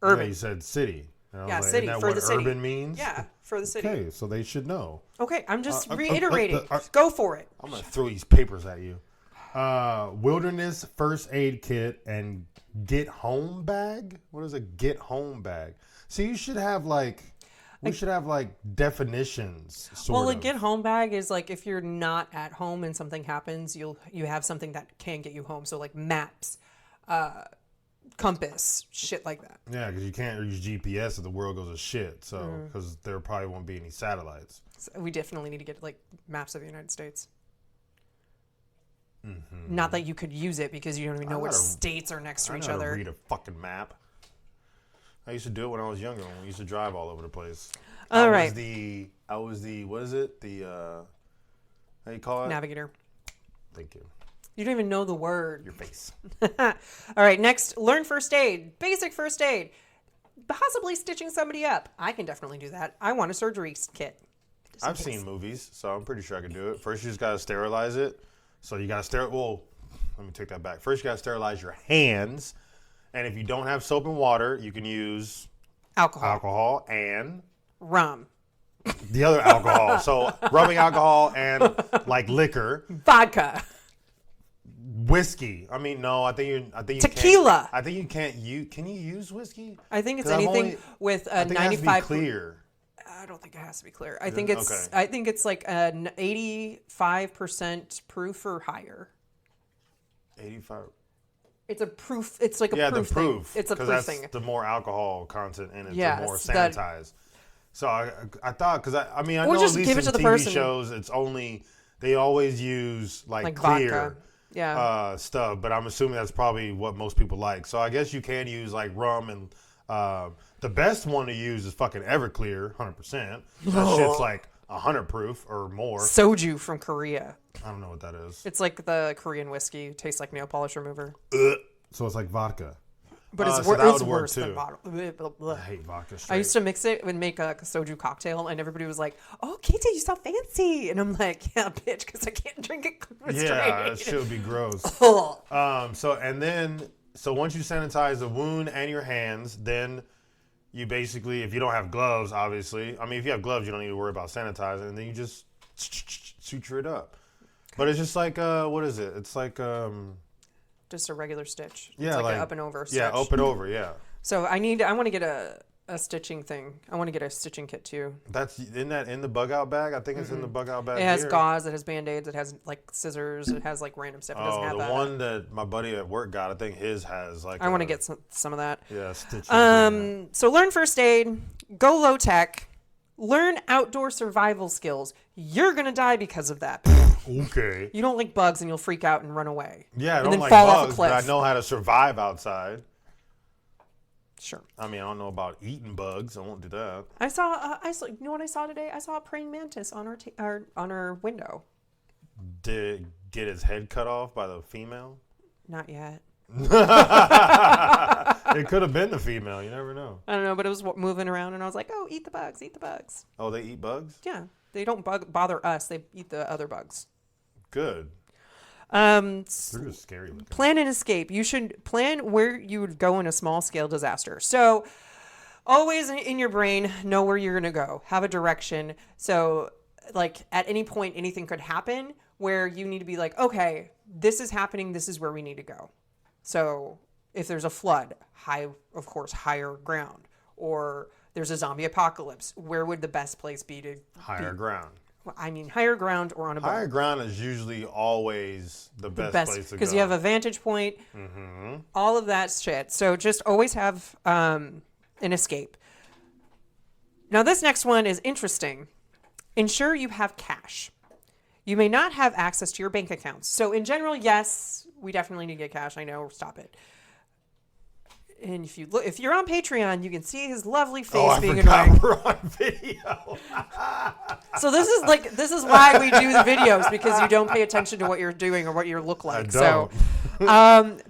Urban. Yeah, you said city. Yeah, city isn't that for what the city. Urban means? Yeah, for the city. Okay, so they should know. Okay, I'm just reiterating. Go for it. I'm gonna throw these papers at you. Wilderness first aid kit and get home bag. What is a get home bag? So you should have we should have definitions. Well, a get home bag is like if you're not at home and something happens, you have something that can get you home. So like maps, compass, shit like that. Yeah, because you can't use GPS if the world goes to shit. So because there probably won't be any satellites. So we definitely need to get like maps of the United States. Mm-hmm. Not that you could use it because you don't even know which states are next to each other. Read a fucking map. I used to do it when I was younger. When we used to drive all over the place. All right. I was the what is it? The how you call it? Navigator. Thank you. You don't even know the word. Your face. All right. Next, learn first aid. Basic first aid. Possibly stitching somebody up. I can definitely do that. I want a surgery kit. I've seen movies, so I'm pretty sure I can do it. First, you just gotta sterilize it. So you gotta Well, let me take that back. First, you gotta sterilize your hands. And if you don't have soap and water, you can use alcohol and rum. The other alcohol. So rubbing alcohol and like liquor, vodka, whiskey. I mean, no, I think you tequila. Can't, I think you can't use. Can you use whiskey? I think it's anything with a 95. It has to be clear. I don't think it has to be clear. I think it's. Okay. I think it's like an 85% proof or higher. 85. It's a proof. It's like a proof thing. It's a proof thing. The more alcohol content in it, yes, the more sanitized. So I thought, because I mean, I or know just at least give it in to the TV person. shows, it's only, they always use like clear stuff, but I'm assuming that's probably what most people like. So I guess you can use like rum and the best one to use is fucking Everclear, 100%. That shit's like 100 proof or more. Soju from Korea. I don't know what that is. It's like the Korean whiskey. It tastes like nail polish remover. So it's like vodka. But it's worse than bottle. I hate vodka straight. I used to mix it and make a soju cocktail, and everybody was like, "Oh, Katie, you so fancy!" And I'm like, "Yeah, bitch, because I can't drink it straight." Yeah, that shit would be gross. So once you sanitize the wound and your hands, then you basically, if you don't have gloves, obviously, I mean, if you have gloves, you don't need to worry about sanitizing, and then you just suture it up. But it's just like, what is it? It's like just a regular stitch. Yeah, it's like an up and over stitch. Yeah, up and over, yeah. So I want to get a stitching thing. I want to get a stitching kit too. Isn't that in the bug out bag? I think it's in the bug out bag. It has gauze, it has band-aids, it has like scissors, it has like random stuff. It doesn't have that. The one that my buddy at work got, I think his has like I want to get some of that. Yeah, stitching. So learn first aid, go low tech, learn outdoor survival skills. You're going to die because of that. Okay. You don't like bugs and you'll freak out and run away. Yeah, I don't like fall bugs, off a cliff. but I know how to survive outside. Sure. I mean, I don't know about eating bugs. I won't do that. I saw. You know what I saw today? I saw a praying mantis on our window. Did it get his head cut off by the female? Not yet. It could have been the female. You never know. I don't know, but it was moving around, and I was like, "Oh, eat the bugs! Eat the bugs!" Oh, they eat bugs? Yeah, they don't bother us. They eat the other bugs. Good. They're just scary looking. Plan and escape. You should plan where you would go in a small scale disaster. So always in your brain, know where you're going to go. Have a direction. So, like, at any point, anything could happen where you need to be like, okay, this is happening. This is where we need to go. So, if there's a flood, of course, higher ground. Or there's a zombie apocalypse, where would the best place be to Higher ground. I mean, higher ground or on a boat. Higher ground is usually always the best place to go. Because you have a vantage point, all of that shit. So just always have an escape. Now, this next one is interesting. Ensure you have cash. You may not have access to your bank accounts. So in general, yes, we definitely need to get cash. I know, stop it. And if you're on Patreon, you can see his lovely face being annoying. We're on video. So this is why we do the videos, because you don't pay attention to what you're doing or what you look like. I don't.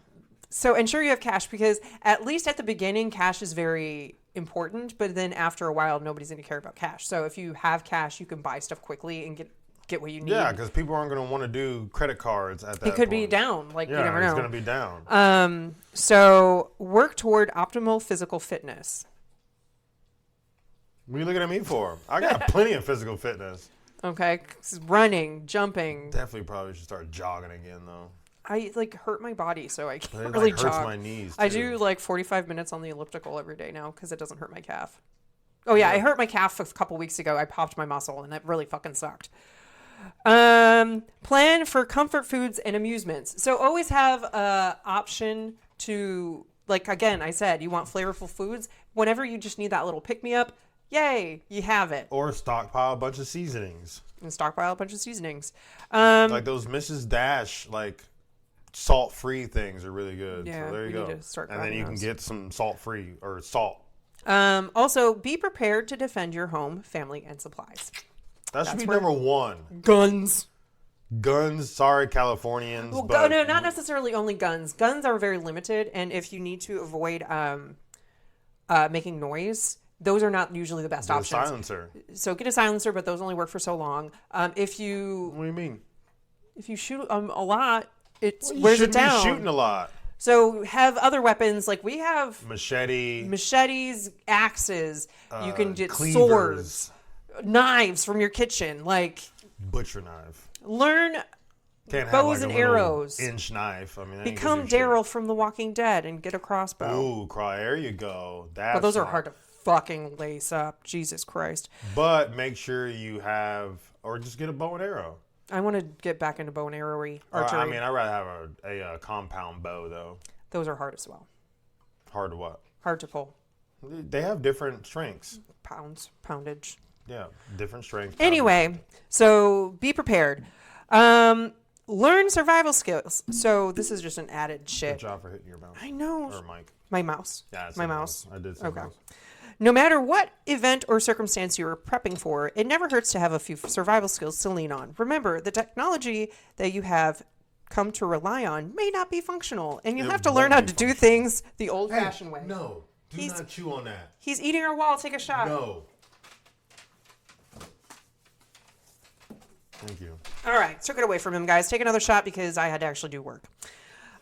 So ensure you have cash, because at least at the beginning, cash is very important. But then after a while, nobody's going to care about cash. So if you have cash, you can buy stuff quickly and get what you need. Yeah, because people aren't going to want to do credit cards at that point. It could be down. Like, you never know. It's going to be down. So work toward optimal physical fitness. What are you looking at me for? I got plenty of physical fitness. Okay. Running, jumping. Definitely probably should start jogging again, though. I hurt my body, so I can't It really hurts jog. my knees, too. I do 45 minutes on the elliptical every day now because it doesn't hurt my calf. Oh yeah, I hurt my calf a couple weeks ago. I popped my muscle and that really fucking sucked. Plan for comfort foods and amusements. So always have a option to, like, again, I said, you want flavorful foods. Whenever you just need that little pick-me-up, yay, you have it. Or stockpile a bunch of seasonings. And stockpile a bunch of seasonings. Like those Mrs. Dash, salt-free things are really good. Yeah, so there you go. need to start and then you grabbing can get some salt-free or salt. Also, be prepared to defend your home, family, and supplies. That should be number one. Guns. Guns, sorry, Californians. Well, but no, not necessarily only guns. Guns are very limited, and if you need to avoid making noise, those are not usually the best options. A silencer. So get a silencer, but those only work for so long. If you What do you mean? If you shoot a lot, it wears it down. You shouldn't be shooting a lot. So have other weapons, like we have machetes, axes. You can get cleavers. swords, knives from your kitchen. Like butcher knife. Learn Can't bows have and arrows. Inch knife. I mean, that become Daryl from The Walking Dead and get a crossbow. Ooh, there you go. But those are hard to fucking lace up. Jesus Christ. But make sure you have, or just get a bow and arrow. I want to get back into bow and archery. I'd rather have a compound bow, though. Those are hard as well. Hard to what? Hard to pull. They have different strengths. Poundage. Yeah, different strengths. Anyway, so be prepared. Learn survival skills. So this is just an added shit. Good job for hitting your mouse. I know. Or mic. My mouse. Yeah, it's my mouse. I did say okay. mouse. No matter what event or circumstance you are prepping for, it never hurts to have a few survival skills to lean on. Remember, the technology that you have come to rely on may not be functional, and you have to learn how to do things the old-fashioned way. No, do not chew on that. He's eating our wall. Take a shot. No. Thank you. All right, took it away from him, guys. Take another shot because I had to actually do work.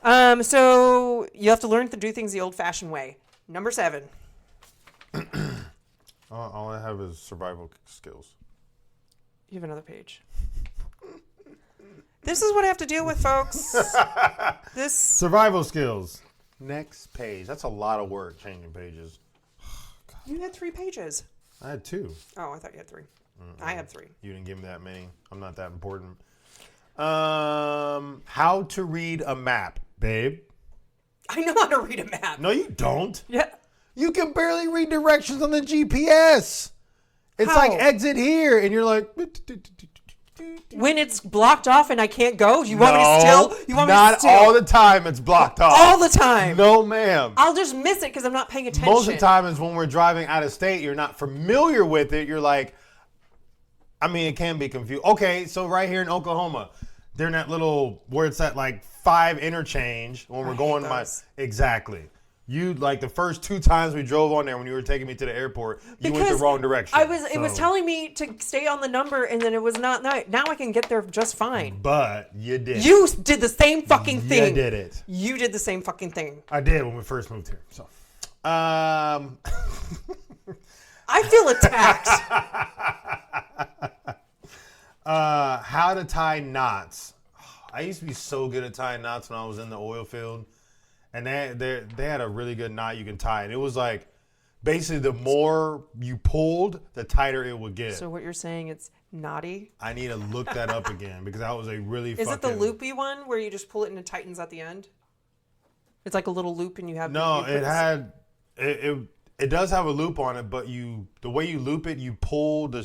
So you have to learn to do things the old-fashioned way. Number 7. All I have is survival skills. You have another page. This is what I have to deal with, folks. This survival skills. Next page. That's a lot of work changing pages. You had 3 pages. I had 2. Oh, I thought you had 3. I had 3. You didn't give me that many. I'm not that important. How to read a map, babe. I know how to read a map. No, you don't. Yeah. You can barely read directions on the GPS. It's How? like exit here, and you're like. When it's blocked off and I can't go, you want me to steal? You want me to not steal? all the time. It's blocked off. All the time. No, ma'am. I'll just miss it because I'm not paying attention. Most of the time is when we're driving out of state. You're not familiar with it. You're like, I mean, it can be confused. Okay, so right here in Oklahoma, they're in that little where it's at like 5 interchange when we're going exactly. You like the first 2 times we drove on there when you were taking me to the airport, you went the wrong direction. It was telling me to stay on the number, and then it was not. Now I can get there just fine. But you did. You did the same fucking thing. You did it. You did the same fucking thing. I did when we first moved here. So, I feel attacked. How to tie knots. I used to be so good at tying knots when I was in the oil field. And they had a really good knot you can tie. And it was like, basically, the more you pulled, the tighter it would get. So what you're saying, it's knotty? I need to look that up again because that was a really Is it the loopy one where you just pull it and it tightens at the end? It's like a little loop and you have... No, it does have a loop on it, but the way you loop it, you pull the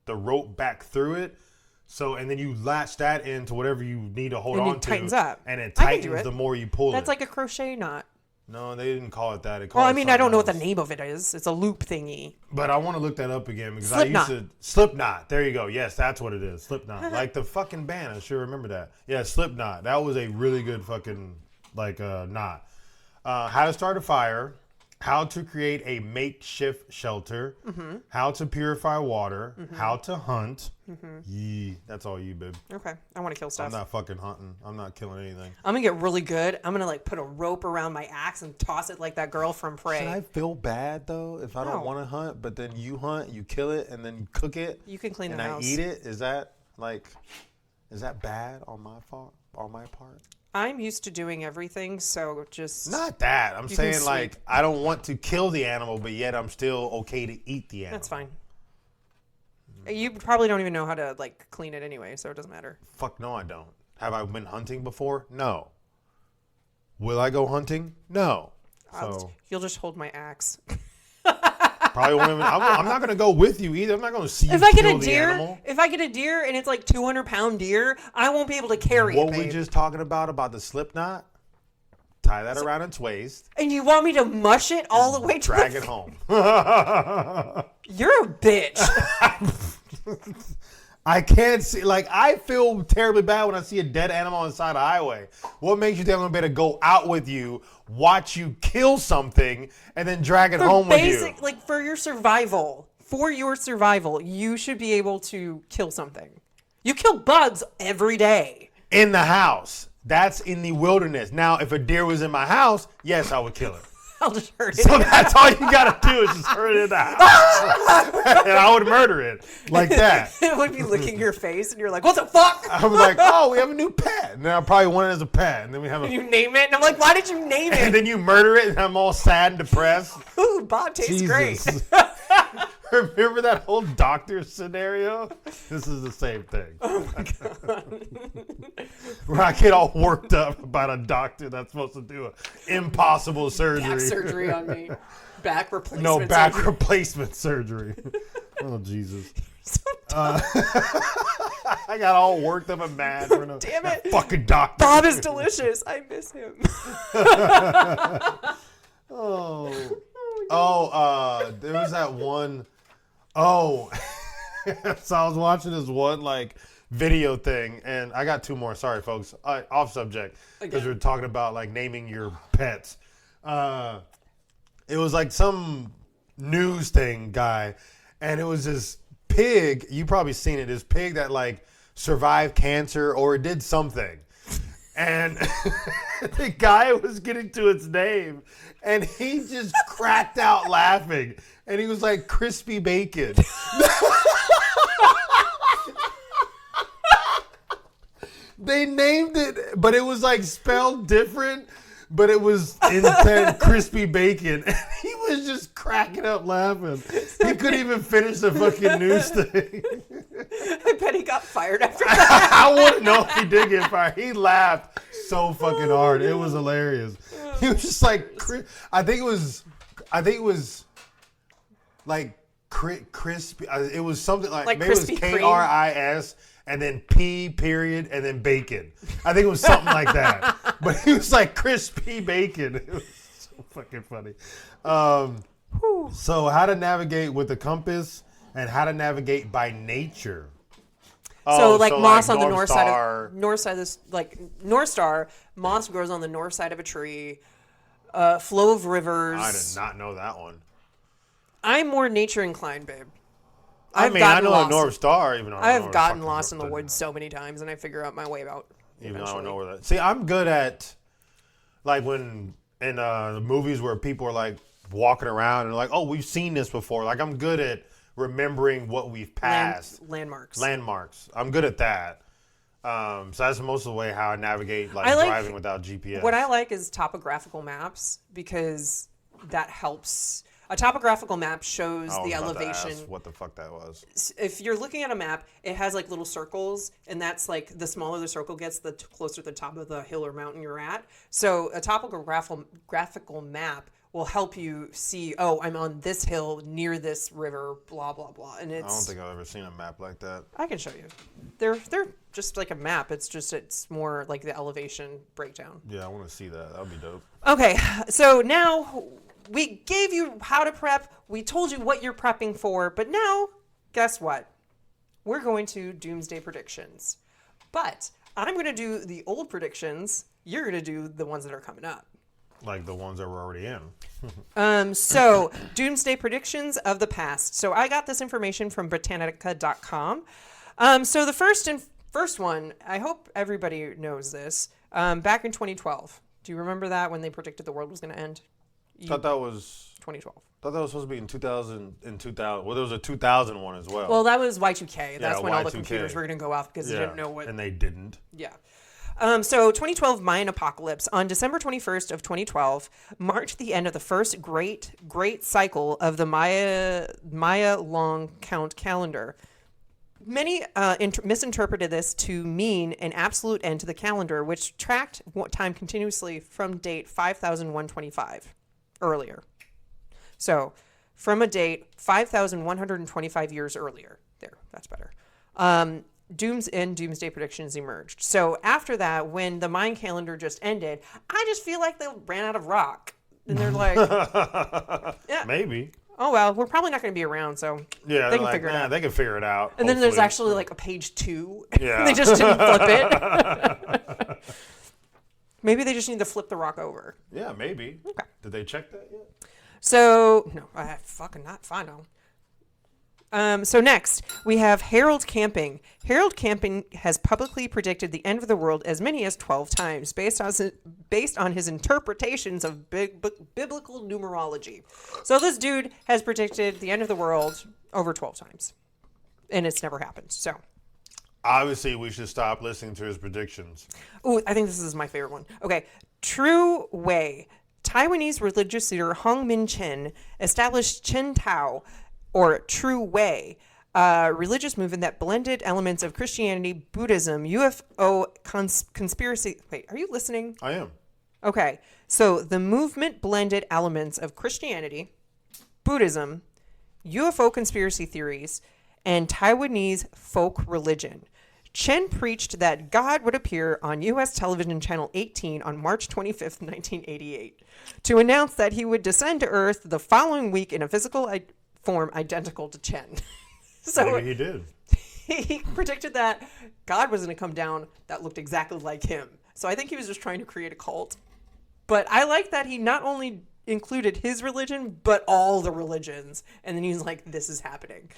rope back through it. So, and then you latch that into whatever you need to hold on to. And it tightens up. And it tightens the more you pull That's it. like a crochet knot. No, they didn't call it that. Well, I mean, I don't know what the name of it is. It's a loop thingy. But I want to look that up again because Slipknot. There you go. Yes, that's what it is. Slipknot. Like the fucking band. I sure remember that. Yeah, Slipknot. That was a really good fucking knot. How to start a fire. How to create a makeshift shelter. Mm-hmm. How to purify water. Mm-hmm. How to hunt. Mm-hmm. Yee. That's all you, babe. Okay. I want to kill stuff. I'm not fucking hunting. I'm not killing anything. I'm going to get really good. I'm going to like put a rope around my axe and toss it like that girl from Prey. Should I feel bad though if I don't want to hunt, but then you hunt, you kill it, and then you cook it? You can clean the house. And I eat it? Is that bad on my part? I'm used to doing everything, so just... Not that. I'm saying, like, I don't want to kill the animal, but yet I'm still okay to eat the animal. That's fine. You probably don't even know how to, like, clean it anyway, so it doesn't matter. Fuck no, I don't. Have I been hunting before? No. Will I go hunting? No. You'll just hold my axe. Probably won't even... I'm not going to go with you either. I'm not going to see you kill the animal. If I get a deer and it's like 200-pound deer, I won't be able to carry it, What we just talking about the slip knot? Tie that around its waist. And you want me to mush it all the way to drag it home. You're a bitch. I can't see, like, I feel terribly bad when I see a dead animal on the side of the highway. What makes you think I'm going to be able to go out with you, watch you kill something, and then drag it home with you? Like, for your survival, you should be able to kill something. You kill bugs every day. In the house. That's in the wilderness. Now, if a deer was in my house, yes, I would kill it. I'll just hurt it. So that's all you got to do is just hurt it in the house. And I would murder it like that. It would be licking your face, and you're like, what the fuck? I was like, oh, we have a new pet. And then I probably want it as a pet. And then we have and you name it, and I'm like, why did you name it? And then you murder it, and I'm all sad and depressed. Ooh, Bob tastes great. Remember that whole doctor scenario? This is the same thing. Oh, my God. Where I get all worked up about a doctor that's supposed to do an impossible surgery. Back surgery on me. Back replacement No, back surgery. replacement surgery. Oh, Jesus. I got all worked up and mad for Damn it. fucking doctor. Bob is delicious. I miss him. There was that one. So I was watching this one like video thing, and I got two more. Sorry, folks. Off subject because we're talking about like naming your pets. It was like some news thing guy, and it was this pig. You probably seen it. This pig that like survived cancer or it did something. And the guy was getting to its name, and he just cracked out laughing. And he was like, crispy bacon. They named it, but it was like spelled different, but it was instead crispy bacon. And he was just cracking up laughing. He couldn't even finish the fucking news thing. I bet he got fired after that. I wouldn't know if he did get fired. He laughed so fucking hard. It was hilarious. He was just like, I think it was like crispy. It was something like maybe it was KRIS and then P period and then bacon. I think it was something like that. But he was like crispy bacon. It was so fucking funny. So how to navigate with a compass and how to navigate by nature. So like moss on the north side of this, like North Star, moss grows on the north side of a tree. Flow of rivers. I did not know that one. I'm more nature inclined, babe. I know a North Star, even though I've gotten lost in the woods so many times, and I figure out my way out. Even though I don't know where that. See, I'm good at like when in the movies where people are like walking around and like, oh, we've seen this before. Like, I'm good at remembering what we've passed. Landmarks. I'm good at that. So that's most of the way how I navigate driving without GPS. What I like is topographical maps because that helps. A topographical map shows the elevation. What the fuck that was? If you're looking at a map, it has like little circles, and that's like the smaller the circle gets, the closer to the top of the hill or mountain you're at. So a topographical map will help you see, oh, I'm on this hill near this river, blah blah blah. And I don't think I've ever seen a map like that. I can show you. They're just like a map. It's more like the elevation breakdown. Yeah, I want to see that. That would be dope. Okay, so now we gave you how to prep. We told you what you're prepping for, but now guess what? We're going to doomsday predictions. But I'm going to do the old predictions. You're going to do the ones that are coming up. Like the ones that we're already in. So doomsday predictions of the past. So I got this information from Britannica.com. So the first one, I hope everybody knows this. Back in 2012. Do you remember that when they predicted the world was going to end? Thought that was 2012. Thought that was supposed to be in 2000. Well, there was a 2000 one as well. Well, that was Y2K. That's when all the Y2K. computers were going to go off because they didn't know what. And they didn't. Yeah. So 2012 Mayan apocalypse on December 21st of 2012 marked the end of the first great cycle of the Maya long count calendar. Many misinterpreted this to mean an absolute end to the calendar, which tracked time continuously from date 5125 earlier. So from a date 5,125 years earlier. There, that's better. Doomsday predictions emerged. So after that, when the Mayan calendar just ended, I just feel like they ran out of rock. And they're like, yeah. Maybe. Oh, well, we're probably not going to be around, so they can figure it out. They can figure it out. And then there's actually like a page 2. Yeah. They just didn't flip it. Maybe they just need to flip the rock over. Yeah, maybe. Okay. Did they check that yet? So, no, I fucking not final. So next, we have Harold Camping. Harold Camping has publicly predicted the end of the world as many as 12 times based on his interpretations of biblical numerology. So this dude has predicted the end of the world over 12 times. And it's never happened. So obviously, we should stop listening to his predictions. Ooh, I think this is my favorite one. Okay. True Way. Taiwanese religious leader Hong Min-chen established Chen Tao, or True Way, a religious movement that blended elements of Christianity, Buddhism, UFO conspiracy. Wait, are you listening? I am. Okay. So the movement blended elements of Christianity, Buddhism, UFO conspiracy theories, and Taiwanese folk religion. Chen preached that God would appear on U.S. television channel 18 on March 25th, 1988, to announce that he would descend to Earth the following week in a physical form identical to Chen. So maybe he did. He predicted that God was going to come down that looked exactly like him. So I think he was just trying to create a cult. But I like that he not only included his religion, but all the religions. And then he was like, this is happening.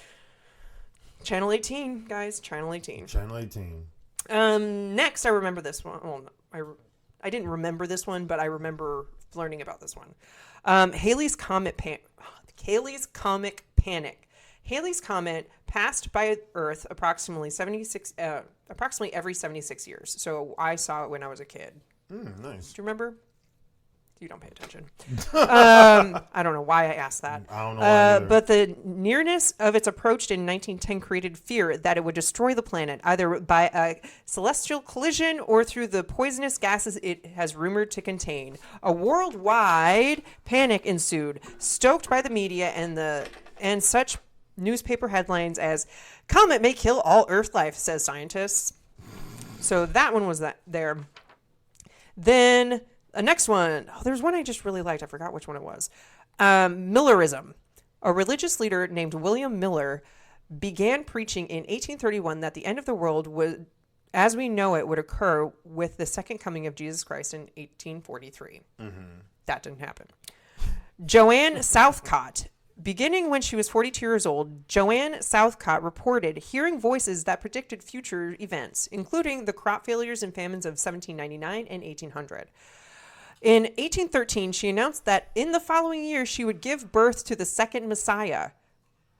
Channel 18, guys. Channel 18. Channel 18. Next, I remember this one. Well, I didn't remember this one, but I remember learning about this one. Halley's Comet Panic. Halley's Comet passed by Earth approximately every 76 years. So I saw it when I was a kid. Nice. Do you remember? You don't pay attention. I don't know why I asked that. I don't know why either. But the nearness of its approach in 1910 created fear that it would destroy the planet, either by a celestial collision or through the poisonous gases it has rumored to contain. A worldwide panic ensued, stoked by the media and such newspaper headlines as "Comet may kill all Earth life," says scientists. So that one was there. Then the next one, there's one I just really liked. I forgot which one it was. Millerism. A religious leader named William Miller began preaching in 1831 that the end of the world would, as we know it, would occur with the second coming of Jesus Christ in 1843. That didn't happen. Joanne Southcott. Beginning when she was 42 years old, Joanne Southcott reported hearing voices that predicted future events, including the crop failures and famines of 1799 and 1800. In 1813, she announced that in the following year she would give birth to the second Messiah,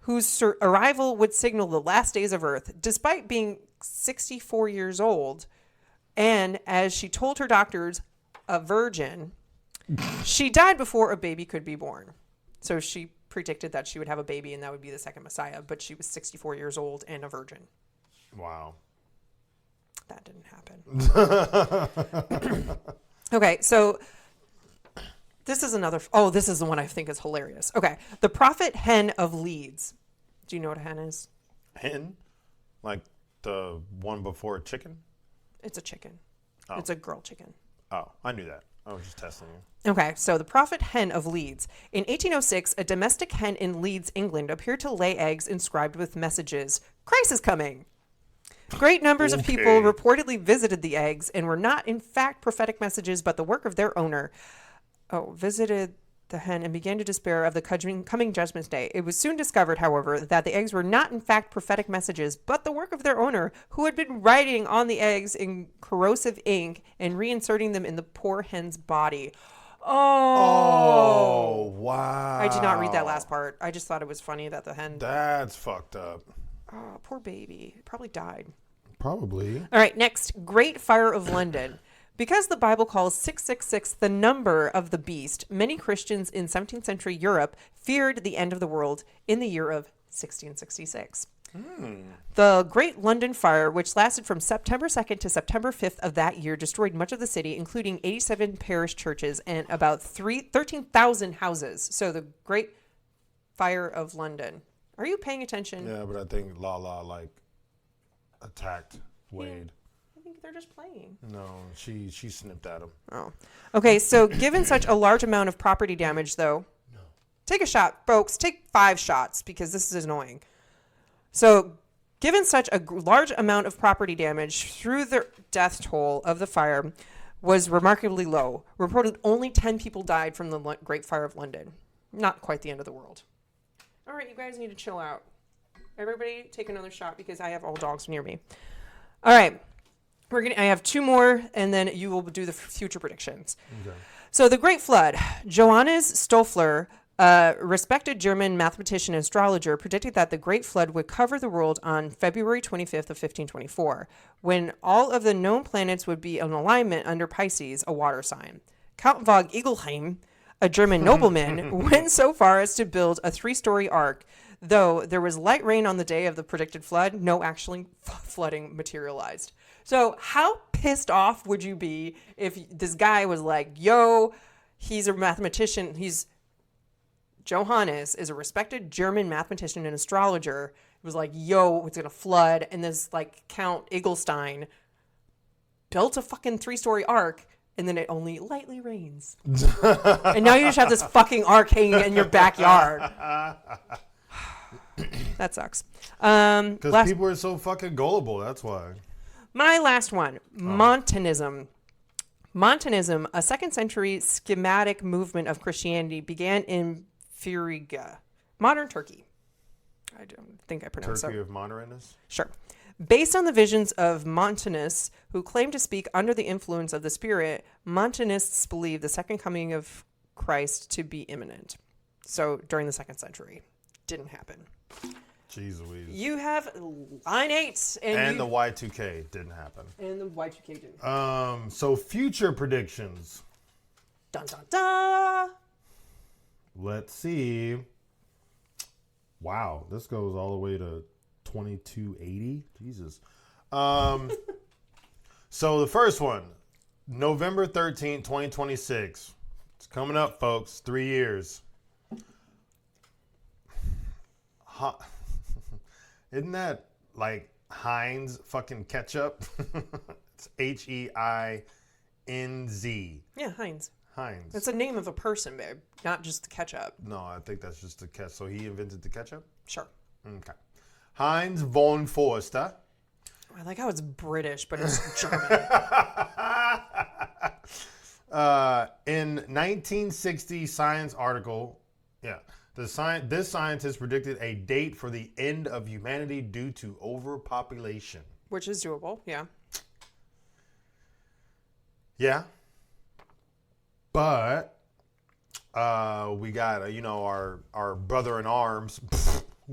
whose arrival would signal the last days of Earth, despite being 64 years old. And as she told her doctors, a virgin, she died before a baby could be born. So she predicted that she would have a baby and that would be the second Messiah, but she was 64 years old and a virgin. Wow. That didn't happen. Okay, so this is another. Oh, this is the one I think is hilarious. Okay, the prophet hen of Leeds. Do you know what a hen is? Hen? Like the one before chicken? It's a chicken. Oh. It's a girl chicken. Oh, I knew that. I was just testing you. Okay, so the prophet hen of Leeds. In 1806, a domestic hen in Leeds, England, appeared to lay eggs inscribed with messages, "Christ is coming." Great numbers of people reportedly visited the eggs and were not, in fact, prophetic messages, but the work of their owner. Visited the hen and began to despair of the coming judgment day. It was soon discovered, however, that the eggs were not, in fact, prophetic messages, but the work of their owner, who had been writing on the eggs in corrosive ink and reinserting them in the poor hen's body. Oh, wow. I did not read that last part. I just thought it was funny that the hen... That's fucked up. Oh, poor baby. It probably died. Probably. All right, next, Great Fire of London. Because the Bible calls 666 the number of the beast, many Christians in 17th century Europe feared the end of the world in the year of 1666. The Great London Fire, which lasted from September 2nd to September 5th of that year, destroyed much of the city, including 87 parish churches and about 13,000 houses. So the Great Fire of London. Are you paying attention? Yeah, but I think Lala, attacked Wade. I think they're just playing. No, she snipped at him. Oh. Okay, so given such a large amount of property damage, though, take a shot, folks. Take 5 shots because this is annoying. So given such a large amount of property damage, through the death toll of the fire was remarkably low. Reported only 10 people died from the Great Fire of London. Not quite the end of the world. All right, you guys need to chill out. Everybody take another shot because I have all dogs near me. All right. I have 2 more, and then you will do the future predictions. Okay. So the Great Flood. Johannes Stoffler, a respected German mathematician and astrologer, predicted that the Great Flood would cover the world on February 25th of 1524, when all of the known planets would be in alignment under Pisces, a water sign. Count von Igelheim, a German nobleman, went so far as to build a 3-story ark. Though there was light rain on the day of the predicted flood, no actually flooding materialized. So how pissed off would you be if this guy was like, yo, he's a mathematician. Johannes is a respected German mathematician and astrologer. It was like, yo, it's going to flood. And this Count Igelstein built a fucking 3-story ark. And then it only lightly rains. And now you just have this fucking ark hanging in your backyard. That sucks. Because people are so fucking gullible, that's why. My last one, Montanism. Montanism, a 2nd century schematic movement of Christianity, began in Firiga, modern Turkey. I don't think I pronounced that. Turkey of Montanus? Sure. Based on the visions of Montanus, who claimed to speak under the influence of the Spirit, Montanists believed the second coming of Christ to be imminent. So during the 2nd century. Didn't happen. Jeez Louise. You have line 8. And the Y2K didn't happen. And the Y2K didn't happen. So future predictions. Dun, dun, dun. Let's see. Wow, this goes all the way to 2280. Jesus. So the first one, November 13th, 2026. It's coming up, folks. 3 years. Isn't that Heinz fucking ketchup? It's Heinz. Yeah, Heinz. Heinz. It's a name of a person, babe, not just the ketchup. No, I think that's just the ketchup. So he invented the ketchup? Sure. Okay. Heinz von Forster. I like how it's British, but it's German. In 1960 Science article, this scientist predicted a date for the end of humanity due to overpopulation. Which is doable, yeah. Yeah. But we got our brother in arms,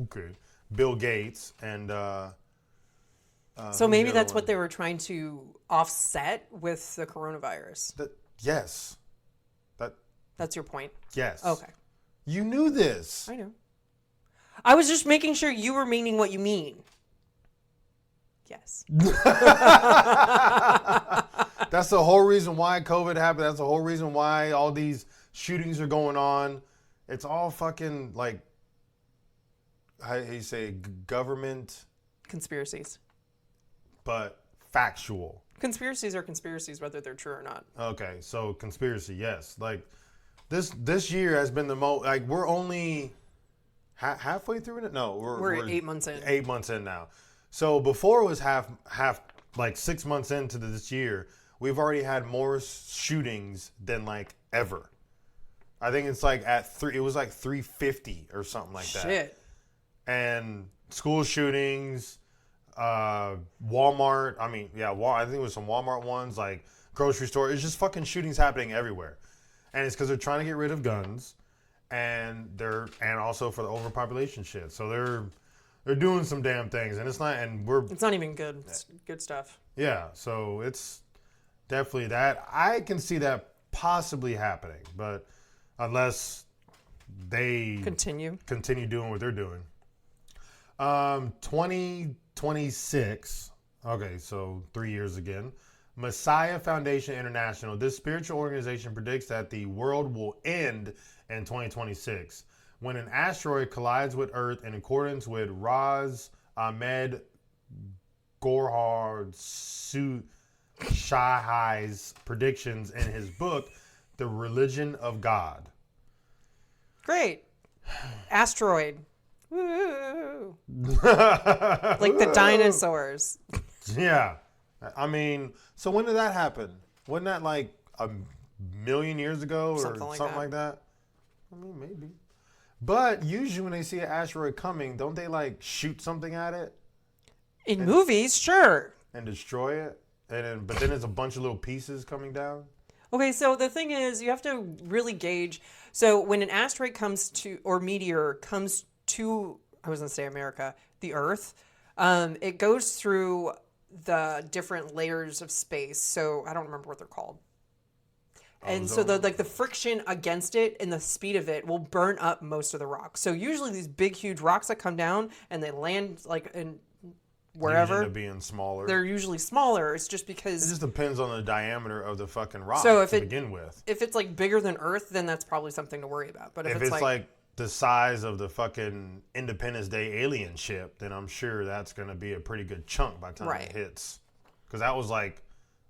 okay, Bill Gates, and So maybe who's the that's other what one? they were trying to offset with the coronavirus. Yes, That's your point. yes. Okay. You knew this. I know. I was just making sure you were meaning what you mean. Yes. That's the whole reason why COVID happened. That's the whole reason why all these shootings are going on. It's all fucking like, how you say, government, Conspiracies. but factual. Conspiracies are conspiracies, whether they're true or not. Okay, so conspiracy, yes. Like this year has been the most. Like we're only halfway through it. No, We're 8 months in. 8 months in now. So before it was half like 6 months into this year, we've already had more shootings than like ever. I think it's like it was like 350 or something like that. Shit. And school shootings, Walmart. I mean, yeah, I think it was some Walmart ones, like grocery store. It's just fucking shootings happening everywhere, and it's because they're trying to get rid of guns, and also for the overpopulation shit. So they're doing some damn things, and it's not even good. It's good stuff. yeah. So it's definitely that. I can see that possibly happening, but unless they Continue doing what they're doing. 2026. Okay, so 3 years again. Messiah Foundation International. This spiritual organization predicts that the world will end in 2026 when an asteroid collides with Earth in accordance with Raz Ahmed Gorhard Shahai's predictions in his book, The Religion of God. Great. Asteroid. Woo. Like the dinosaurs. Yeah. I mean, so when did that happen? Wasn't that like a million years ago or something like that? I mean, maybe. But usually when they see an asteroid coming, don't they like shoot something at it? In movies, sure. And destroy it? But then there's a bunch of little pieces coming down? Okay, so the thing is, you have to really gauge. So when an asteroid comes to, or meteor comes to, I was going to say America, the Earth, it goes through the different layers of space. So I don't remember what they're called. And so the friction against it and the speed of it will burn up most of the rocks. So usually these big, huge rocks that come down and they land like in wherever, They end up being smaller. they're usually smaller. It's just because It just depends on the diameter of the fucking rock So to begin with. If it's like bigger than Earth, then that's probably something to worry about. But If it's like the size of the fucking Independence Day alien ship, then I'm sure that's going to be a pretty good chunk by the time it hits. Because that was like,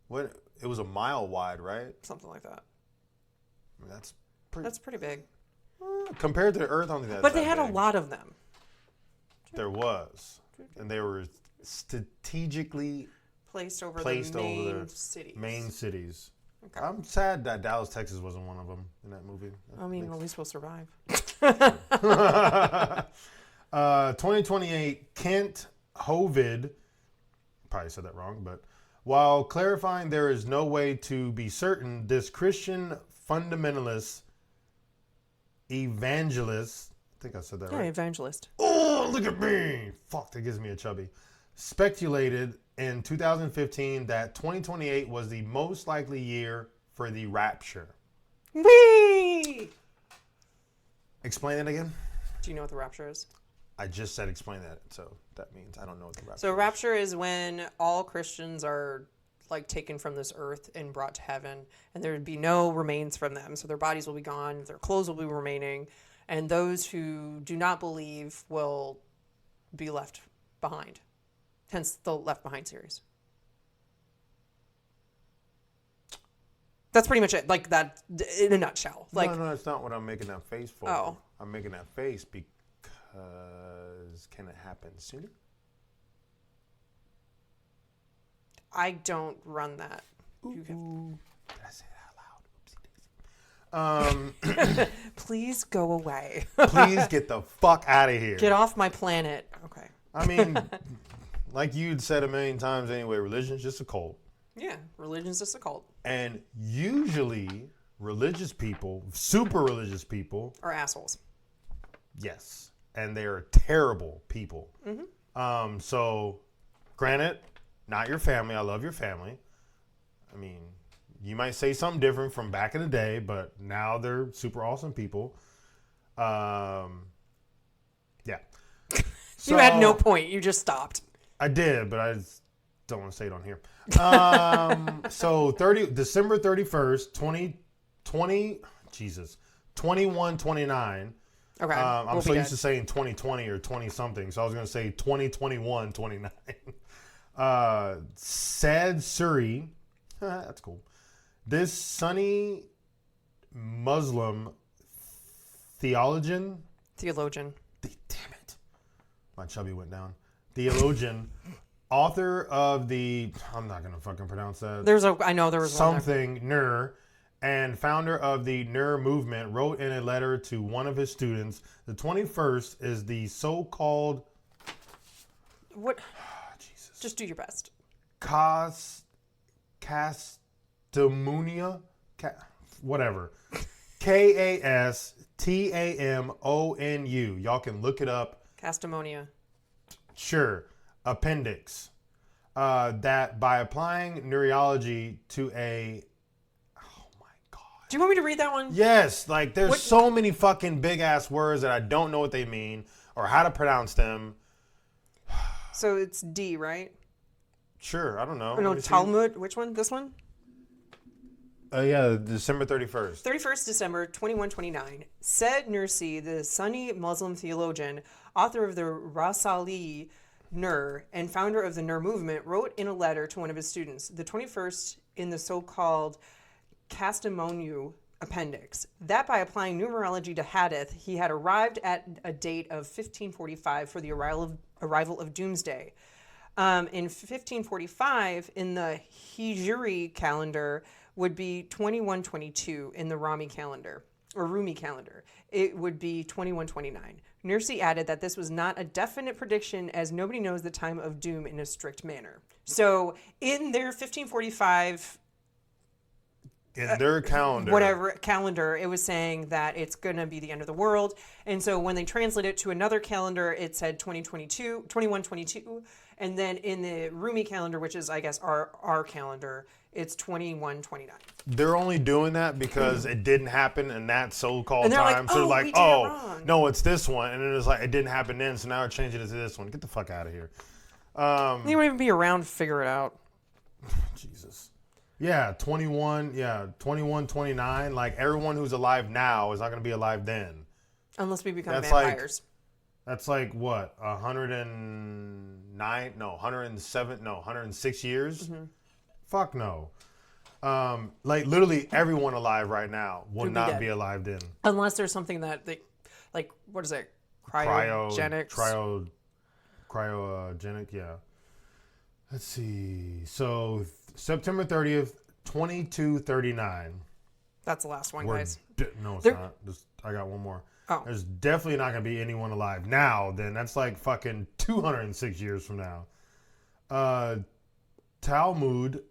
what? It was a mile wide, right? Something like that. I mean, that's pretty big. compared to the Earth, I don't think that's But they that had big. a lot of them. There was. And they were strategically Placed over placed the main over the cities. main cities. Okay. I'm sad that Dallas, Texas wasn't one of them in that movie. I mean, at least we'll survive. 2028, Kent Hovid, probably said that wrong, but while clarifying there is no way to be certain, this Christian fundamentalist evangelist, I think I said that Yeah, right. evangelist. Oh, look at me. Fuck, that gives me a chubby. Speculated in 2015 that 2028 was the most likely year for the rapture. Whee! Explain it again. Do you know what the rapture is? I just said explain that, so that means I don't know what the rapture So is. rapture is when all Christians are like taken from this earth and brought to heaven, and there would be no remains from them. So their bodies will be gone, their clothes will be remaining, and those who do not believe will be left behind. Hence the Left Behind series. That's pretty much it. Like that in a nutshell. Like No, that's not what I'm making that face for. Oh. I'm making that face because can it happen sooner? I don't run that. Did I say that out loud? Oopsie daisy. Please go away. Please get the fuck out of here. Get off my planet. Okay. I mean, like you'd said a million times anyway, religion's just a cult. Yeah, religion's just a cult. And usually religious people, super religious people, Are assholes. yes, and they are terrible people. So, granted, not your family. I love your family. I mean, you might say something different from back in the day, but now they're super awesome people. Yeah. You had no point. You just stopped. I did, but I just don't want to say it on here. So December 31st, 2020, Jesus, 2129. Okay. I'm so used to saying 2020 or 20 something, so I was going to say 2021, 29. Said Suri, that's cool. This Sunni Muslim theologian, Theologian. damn it, my chubby went down. Theologian, author of the, I'm not going to fucking pronounce that. I know there was something Nur, and founder of the Nur movement, wrote in a letter to one of his students, the 21st is the so-called, What? Jesus, Just do your best. Castamunia, whatever, Kastamonu. Y'all can look it up. Castamonia. Sure. Appendix. That by applying neurology to a, Do you want me to read that one? yes, like there's so many fucking big ass words that I don't know what they mean or how to pronounce them. So it's D, right? Sure, I don't know. Oh, no, Let me see. Talmud. Which one? This one? Yeah, December 31st. 31st December 2129. Said Nursi, the Sunni Muslim theologian, author of the Rasali Nur, and founder of the Nur movement, wrote in a letter to one of his students, the 21st in the so-called Kastamonu appendix, that by applying numerology to Hadith, he had arrived at a date of 1545 for the arrival of Doomsday. In 1545, in the Hijri calendar, would be 2122 in the Rumi calendar. It would be 2129. Nursi added that this was not a definite prediction as nobody knows the time of doom in a strict manner. So in their 1545 In their calendar. whatever calendar, it was saying that it's going to be the end of the world. And so when they translate it to another calendar, it said 2122. And then in the Rumi calendar, which is, I guess, our calendar, it's 2129. They're only doing that because it didn't happen in that so-called And they're like, time. So they're "Oh, like, we did it wrong." no, it's this one. And then it's like, it didn't happen then, so now we're changing it to this one. Get the fuck out of here. You won't even be around to figure it out. Jesus. Yeah, 21, 29. Like, everyone who's alive now is not going to be alive then. Unless we become That's vampires. That's like, what, 109? No, 107? No, 106 years? Mm-hmm. Fuck no. Like, literally everyone alive right now will Would be not dead. be alive then. Unless there's something that they, like, what is it? Cryogenics. Cryogenic, yeah. Let's see. So, September 30th, 2239. That's the last one, We're guys. no, it's There- not. I got one more. Oh. There's definitely not going to be anyone alive now. Then that's like fucking 206 years from now. Talmud,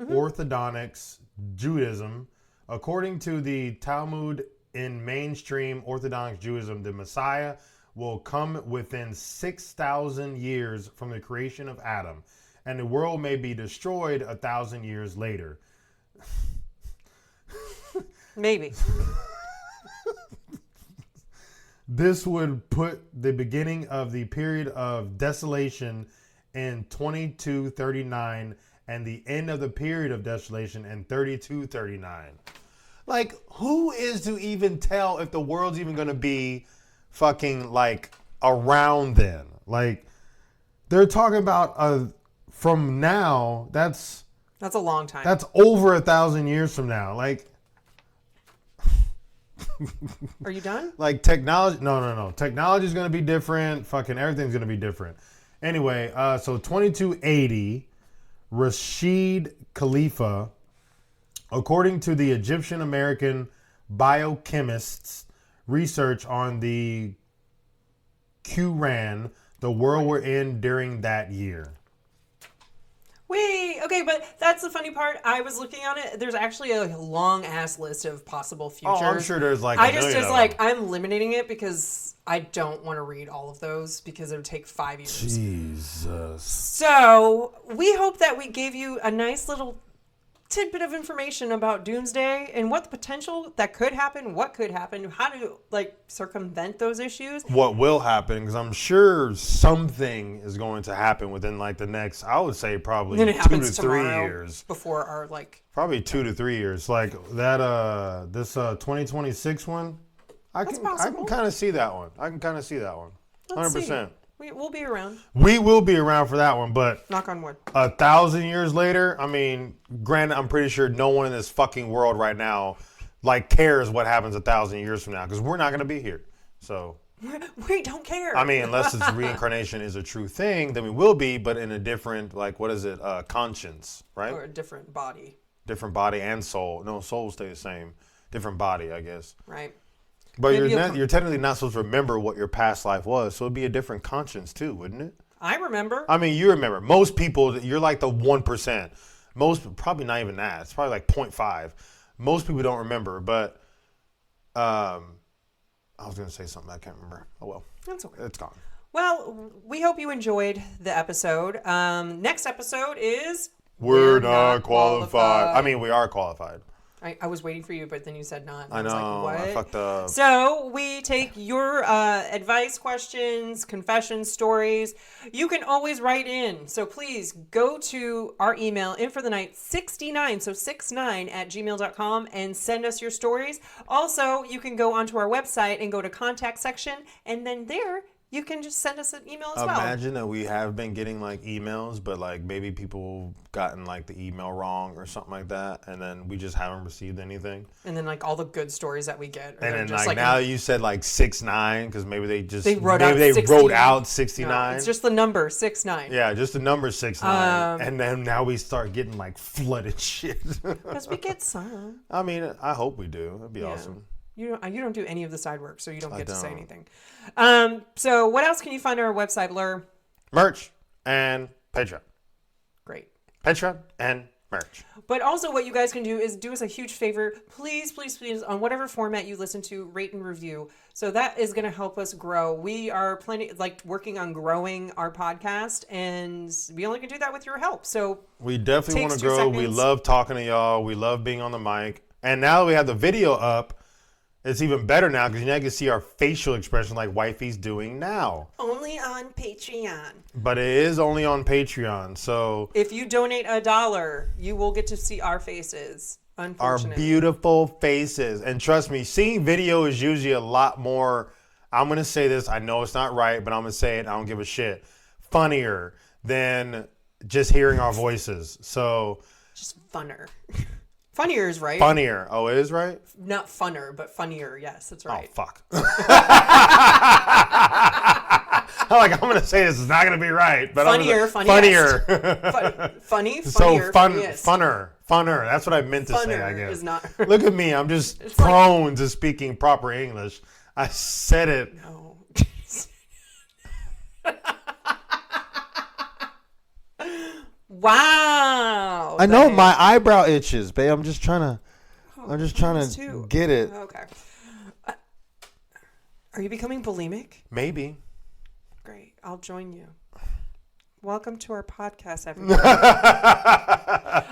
Orthodox Judaism. According to the Talmud in mainstream Orthodox Judaism, the Messiah will come within 6,000 years from the creation of Adam, and the world may be destroyed 1,000 years later. Maybe. This would put the beginning of the period of desolation in 2239 and the end of the period of desolation in 3239. Like, who is to even tell if the world's even going to be fucking, like, around then? Like, they're talking about from now, that's That's a long time. over 1,000 years from now. Like, Are you done? like technology, no. Technology is going to be different. Fucking everything's going to be different. Anyway, so 2280, Rashid Khalifa, according to the Egyptian American biochemists' research on the Quran, the world we're in during that year. Wait, okay, but that's the funny part. I was looking on it. There's actually a long ass list of possible futures. Oh, I'm sure there's like I a just million was of like, them. I'm limiting it because I don't want to read all of those because it would take 5 years. Jesus. So we hope that we gave you a nice little tidbit of information about doomsday and what the potential that could happen, what could happen, how to like circumvent those issues. What will happen, because I'm sure something is going to happen within like the next, I would say probably And then it 2 to happens 3 tomorrow years. before our like Probably 2 to 3 years. Like that, this 2026 one, I can kind of see that one. I can kind of see that one. Let's 100%. see. We'll be around. We will be around for that one, but Knock on wood. 1,000 years later, I mean, granted, I'm pretty sure no one in this fucking world right now like cares what happens 1,000 years from now, because we're not going to be here. So We don't care. I mean, unless it's reincarnation is a true thing, then we will be, but in a different, like, what is it? Conscience, right? Or a different body. Different body and soul. No, soul stay the same. Different body, I guess. Right. But Maybe you're technically not supposed to remember what your past life was, so it'd be a different conscience too, wouldn't it? I remember. I mean, you remember. Most people, you're like the 1%. Most, probably not even that. It's probably like 0.5. Most people don't remember, but I was going to say something I can't remember. Oh, well. That's okay. It's gone. Well, we hope you enjoyed the episode. Next episode is... We're not qualified. I mean, we are qualified. I was waiting for you, but then you said not. I know. was like, what? I fucked up. So we take your advice, questions, confessions, stories. You can always write in. So please go to our email, inforthenight69, so 69 at gmail.com, and send us your stories. Also, you can go onto our website and go to contact section, and then there you can just send us an email as well. Imagine that we have been getting like emails, but like maybe people gotten like the email wrong or something like that, and then we just haven't received anything. And then like all the good stories that we get. And then just like now you said like 69 because maybe they wrote out 69. No, it's just the number 69. Yeah, just the number 69. And then now we start getting like flooded shit. Because we get some. I mean, I hope we do. That'd be awesome. You don't do any of the side work, so you don't get to say don't. anything. So what else can you find on our website, Blur? Merch and Patreon. Great. Patreon and merch. But also what you guys can do is do us a huge favor. Please, please, please, on whatever format you listen to, rate and review. So that is going to help us grow. We are working on growing our podcast, and we only can do that with your help. So we definitely want to grow. seconds. We love talking to y'all. We love being on the mic. And now that we have the video up, it's even better now because now you can see our facial expression like Wifey's doing now. Only on Patreon. But it is only on Patreon. So If you donate $1, you will get to see our faces. our Unfortunately. beautiful faces. And trust me, seeing video is usually a lot more, I'm going to say this, I know it's not right, but I'm going to say it, I don't give a shit, funnier than just hearing our voices. So Just funner. Funnier is right. funnier. Oh, it is right? Not funner, but funnier. Yes, that's right. Oh, fuck. I'm going to say this is not going to be right. But Funnier. Funnier. Funny, So funnier. funner. That's what I meant to say, I Funner guess. is not. Look at me. I'm just prone to speaking proper English. I said it. No. Wow. I know my eyebrow itches, babe. I'm just trying to get it. Okay. Are you becoming bulimic? Maybe. Great. I'll join you. Welcome to our podcast, everybody.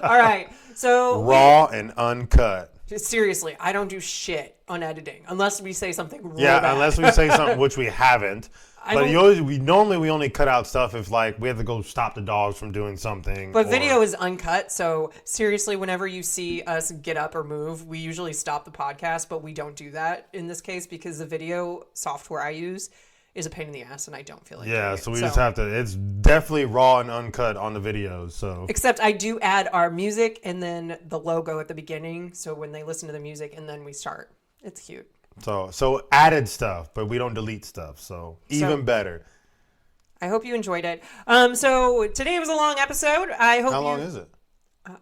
All right. So Raw and uncut. seriously, I don't do shit on editing unless we say something real Yeah, bad. unless we say something, which we haven't. But we normally only cut out stuff if like we have to go stop the dogs from doing something. But video is uncut, so seriously, whenever you see us get up or move, we usually stop the podcast, but we don't do that in this case because the video software I use is a pain in the ass, and I don't feel like doing it. So we just have to. It's definitely raw and uncut on the videos. So except I do add our music and then the logo at the beginning, so when they listen to the music and then we start, it's cute. So added stuff, but we don't delete stuff. So even better. I hope you enjoyed it. So today was a long episode. I hope. How long is it?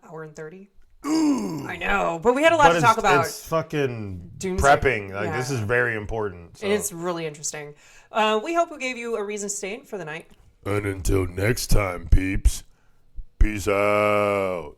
Hour and 30. Ooh. I know, but we had a lot to talk about. It's fucking Doomsday. prepping. Like this is very important. So. And it's really interesting. We hope we gave you a reason to stay in for the night. And until next time, peeps. Peace out.